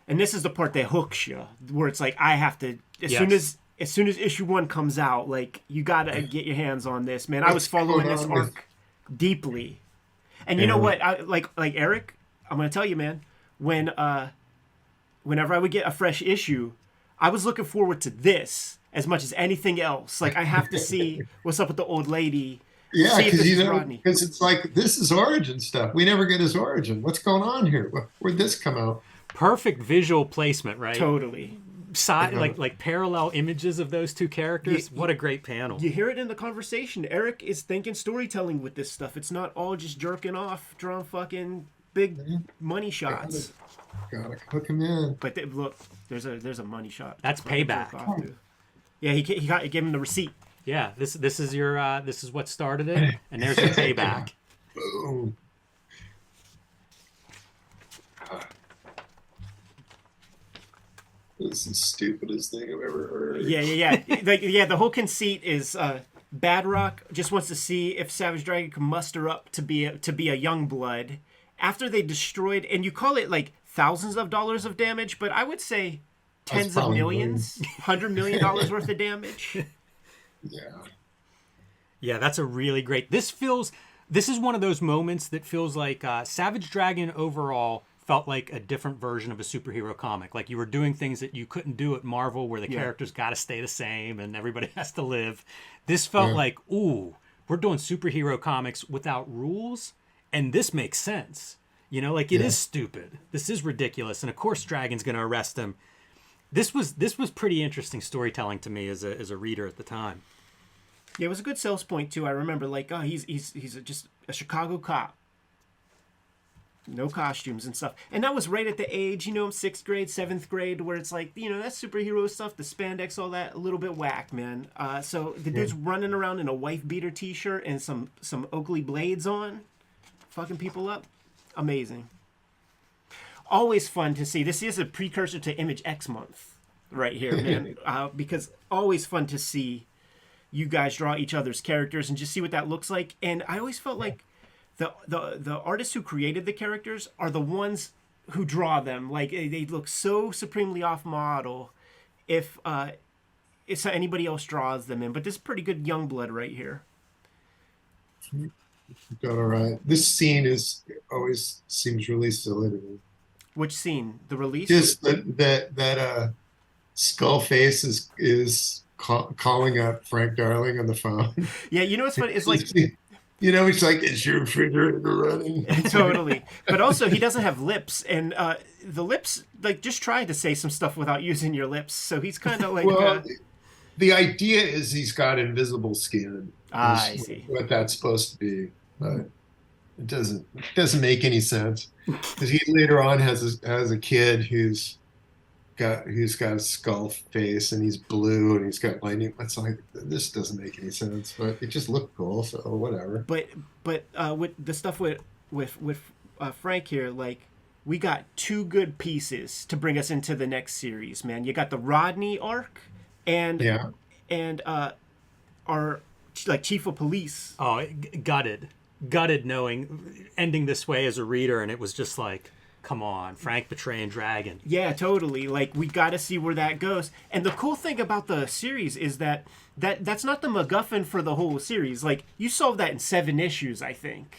And this is the part that hooks you, where it's like I have to as soon as issue 1 comes out, like you gotta get your hands on this, man. I was following this arc deeply, and you know what? Like Eric, I'm gonna tell you, man. Whenever I would get a fresh issue, I was looking forward to this as much as anything else. Like I have to see what's up with the old lady. Yeah, See if because this you is know, Rodney. because it's like this is origin stuff. We never get his origin. What's going on here? Where'd this come out? Perfect visual placement, right? Totally. Side, like parallel images of those two characters. What a great panel. You hear it in the conversation. Eric is thinking storytelling with this stuff. It's not all just jerking off, drawing fucking big money shots. Gotta hook him in. But look, there's a money shot. That's Fucking payback. jerk off, dude. Yeah, he gave him the receipt. Yeah, this is your this is what started it, and there's your payback. Boom. This is the stupidest thing I've ever heard. Yeah. The whole conceit is Badrock just wants to see if Savage Dragon can muster up to be a young blood after they destroyed, and you call it like thousands of dollars of damage, but I would say tens of millions, $100 million worth of damage. Yeah. Yeah, that's a really great. This is one of those moments that feels like Savage Dragon overall felt like a different version of a superhero comic. Like you were doing things that you couldn't do at Marvel where the characters got to stay the same and everybody has to live. This felt like, ooh, we're doing superhero comics without rules, and this makes sense. You know, like it is stupid. This is ridiculous, and of course Dragon's going to arrest him. This was pretty interesting storytelling to me as a reader at the time. Yeah, it was a good sales point too. I remember, like, oh, he's just a Chicago cop, no costumes and stuff, and that was right at the age, 6th grade, 7th grade, where it's like, that superhero stuff, the spandex, all that, a little bit whack, man. So the dude's running around in a wife beater T-shirt and some Oakley blades on, fucking people up, amazing. Always fun to see. This is a precursor to Image X month, right here, man. Because always fun to see you guys draw each other's characters and just see what that looks like. And I always felt like the artists who created the characters are the ones who draw them. Like they look so supremely off model if anybody else draws them in. But this is pretty good young blood right here. Got all right. This scene always seems really silly to me. Which scene? The release? Just that Skullface is calling up Frank Darling on the phone. Yeah, what's funny? It's like, it's like, is your refrigerator running? Totally. But also, he doesn't have lips, and the lips, like, just try to say some stuff without using your lips. So he's kind of like. Well, the idea is he's got invisible skin. I see what that's supposed to be, but it doesn't make any sense because he later on has a kid who's got a skull face and he's blue and he's got lightning. It's like, this doesn't make any sense, but it just looked cool, so whatever. But with the stuff with Frank here, like, we got two good pieces to bring us into the next series, man. You got the Rodney arc and our like chief of police. Oh, gutted knowing ending this way as a reader, and it was just like, come on, Frank betraying Dragon. Yeah, totally. Like, we got to see where that goes. And the cool thing about the series is that's not the MacGuffin for the whole series. Like, you solve that in 7 issues, I think.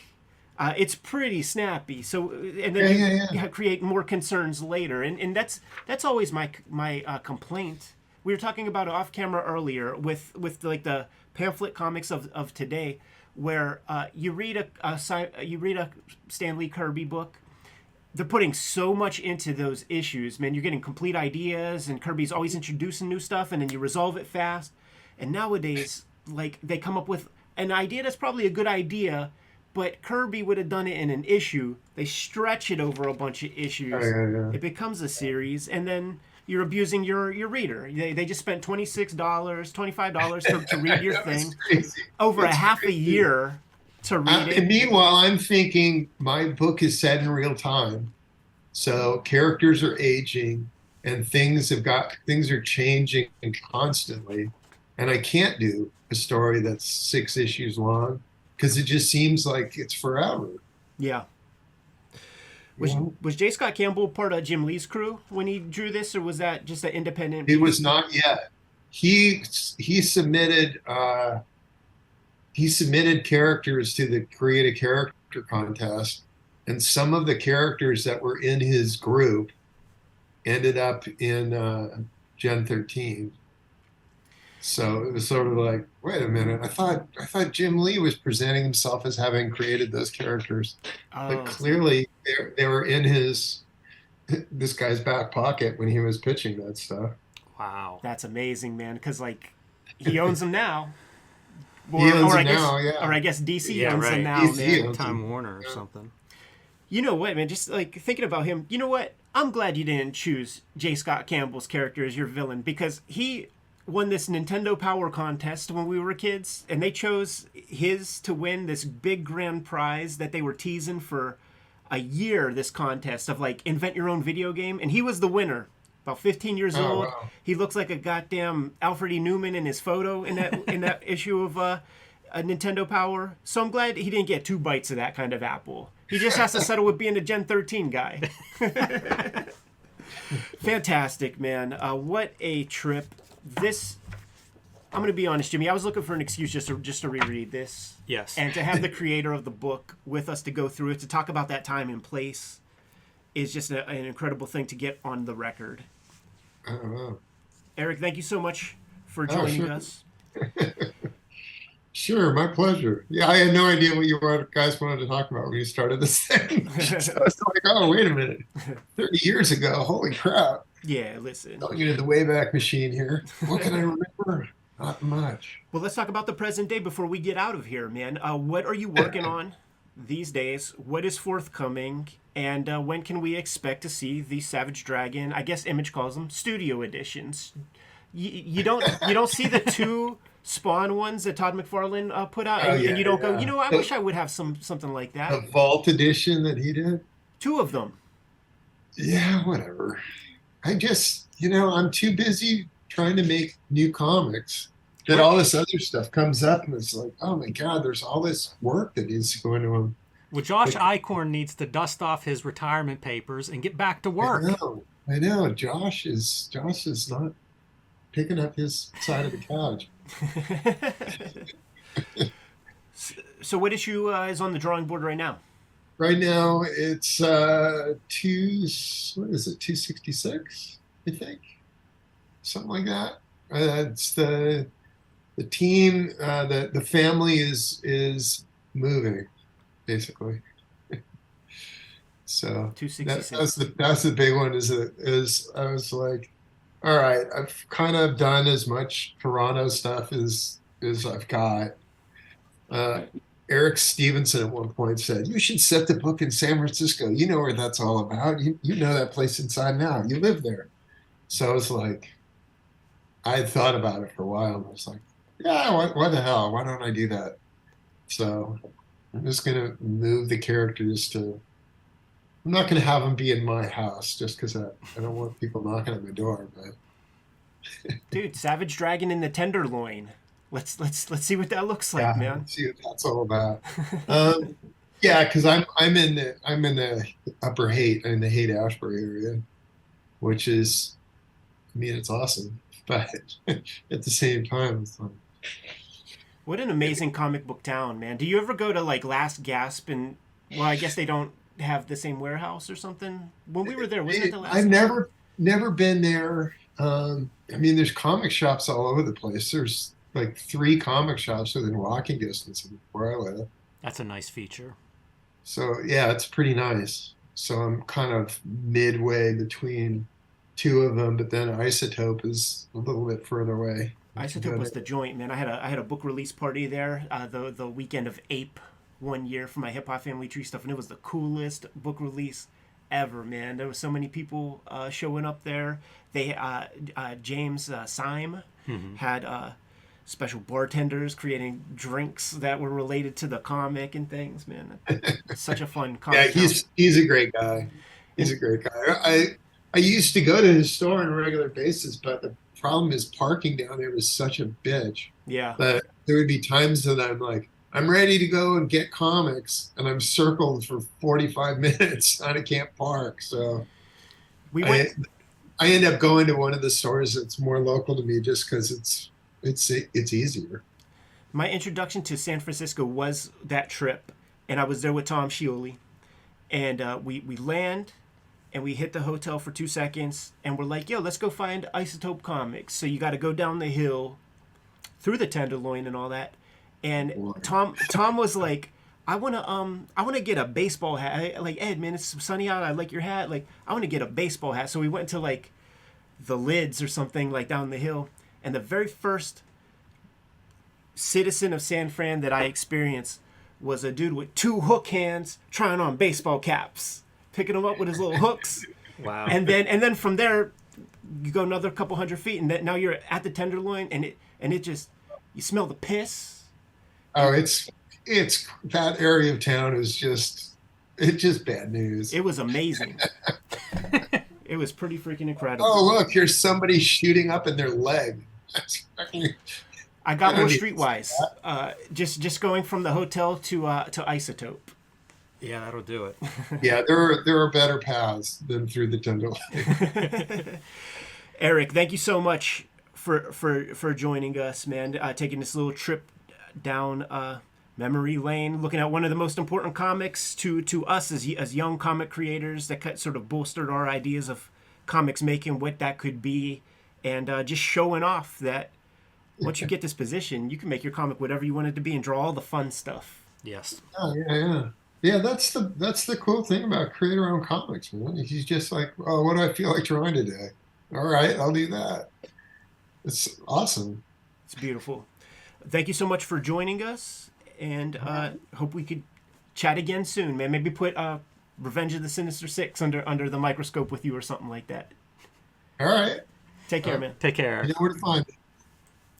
It's pretty snappy. So, and then you create more concerns later. And that's always my complaint. We were talking about it off camera earlier with like the pamphlet comics of today, where you read a Stan Lee Kirby book. They're putting so much into those issues, man. You're getting complete ideas, and Kirby's always introducing new stuff, and then you resolve it fast. And nowadays, like, they come up with an idea that's probably a good idea, but Kirby would have done it in an issue. They stretch it over a bunch of issues. It becomes a series, and then you're abusing your reader. They just spent $26, $25 to read your thing over a half a year. to read it. And meanwhile, I'm thinking my book is set in real time, so characters are aging and things are changing constantly, and I can't do a story that's 6 issues long because it just seems like it's forever. Yeah. You know? Was J. Scott Campbell part of Jim Lee's crew when he drew this, or was that just an independent It piece? was not yet. He submitted he submitted characters to the Create a Character contest, and some of the characters that were in his group ended up in Gen 13. So it was sort of like, wait a minute, I thought Jim Lee was presenting himself as having created those characters, but Oh, clearly they were in this guy's back pocket when he was pitching that stuff. Wow. that's amazing, man. Because like, he owns them now. He owns I them guess, now, yeah. Or I guess DC Yeah, owns them right. now, DC man. owns Time Warner or something. You know what, man? Just like thinking about him, you know what? I'm glad you didn't choose J. Scott Campbell's character as your villain, because he won this Nintendo Power contest when we were kids, and they chose his to win this big grand prize that they were teasing for a year. This contest of like invent your own video game, and he was the winner. About 15 years Oh, old. wow. He looks like a goddamn Alfred E. Newman in his photo in that issue of a Nintendo Power. So I'm glad he didn't get 2 bites of that kind of apple. He just has to settle with being a Gen 13 guy. Fantastic, man. What a trip. This, I'm going to be honest, Jimmy, I was looking for an excuse just to reread this. Yes. And to have the creator of the book with us to go through it, to talk about that time and place, is just an incredible thing to get on the record. I don't know. Eric, thank you so much for joining sure. us. Sure, my pleasure. Yeah, I had no idea what you guys wanted to talk about when you started this thing. So I was like, oh, wait a minute. 30 years ago, holy crap. Yeah, listen. Going into the Wayback Machine here. What can I remember? Not much. Well, let's talk about the present day before we get out of here, man. What are you working on these days? What is forthcoming? And when can we expect to see the Savage Dragon, I guess Image calls them, studio editions? You don't see the 2 Spawn ones that Todd McFarlane put out, and you don't go, you know, I wish I would have something like that. The Vault edition that he did? 2 of them. Yeah, whatever. I just, I'm too busy trying to make new comics that all this other stuff comes up and it's like, oh my God, there's all this work that needs to go into them. Well, Josh Eichhorn needs to dust off his retirement papers and get back to work. I know. Josh is not picking up his side of the couch. So what issue is on the drawing board right now? Right now, it's 266, I think, something like that. It's the team, the family is moving, basically. So 266. that's the big one. Is I was like, all right, I've kind of done as much Toronto stuff as I've got. Eric Stevenson at one point said, you should set the book in San Francisco. You know where that's all about. You know that place inside and out. You live there. So I was like, I had thought about it for a while. And I was like, yeah, why the hell? Why don't I do that? So I'm just going to move the characters to, I'm not going to have them be in my house just because I don't want people knocking at my door. But Dude, Savage Dragon in the Tenderloin. Let's see what that looks like, man. See what that's all about. Yeah, because I'm in the Upper Haight, in the Haight-Ashbury area, which is, I mean, it's awesome, but at the same time, it's like, What an amazing comic book town, man. Do you ever go to like Last Gasp and, well, I guess they don't have the same warehouse or something? When we were there, wasn't it the last? I've never been there. I mean, there's comic shops all over the place. There's like 3 comic shops within walking distance of where I live. That's a nice feature. So yeah, it's pretty nice. So I'm kind of midway between 2 of them, but then Isotope is a little bit further away. Isotope was the joint, man. I had a book release party there the weekend of Ape one year for my Hip Hop Family Tree stuff, and it was the coolest book release ever, man. There was so many people showing up there. They James Syme had special bartenders creating drinks that were related to the comic and things. Man, it's such a fun Yeah, comic. Town. he's a great guy. He's And a great guy. I used to go to his store on a regular basis, but the problem is parking down there was such a bitch yeah, that there would be times that I'm like, I'm ready to go and get comics, and I'm circled for 45 minutes and I can't park. So we went. I I end up going to one of the stores that's more local to me just because it's easier. My introduction to San Francisco was that trip, and I was there with Tom Scioli, and we land. And we hit the hotel for 2 seconds, and we're like, "Yo, let's go find Isotope Comics." So you got to go down the hill, through the Tenderloin and all that. And Tom was like, I wanna get a baseball hat. Like, Ed, man, it's sunny out. I like your hat. Like, I want to get a baseball hat. So we went to like the Lids or something like down the hill, and the very first citizen of San Fran that I experienced was a dude with two hook hands trying on baseball caps, picking them up with his little hooks. Wow. And then from there, you go another couple hundred feet, and now you're at the Tenderloin, and it just, you smell the piss. Oh, it's that area of town is just bad news. It was amazing. It was pretty freaking incredible. Oh, look, here's somebody shooting up in their leg. I got more streetwise. Just going from the hotel to Isotope. Yeah, that'll do it. Yeah, there are better paths than through the Tenderloin. Erik, thank you so much for joining us, man. Taking this little trip down memory lane, looking at one of the most important comics to us as young comic creators that sort of bolstered our ideas of comics making, what that could be, and just showing off that once you get this position, you can make your comic whatever you want it to be and draw all the fun stuff. Yes. Oh, yeah. Yeah, that's the cool thing about creator-owned comics, man. He's just like, oh, what do I feel like drawing today? All right, I'll do that. It's awesome. It's beautiful. Thank you so much for joining us, and hope we could chat again soon, man. Maybe put Revenge of the Sinister Six under the microscope with you or something like that. All right. Take care, man. Take care. You know where to find me.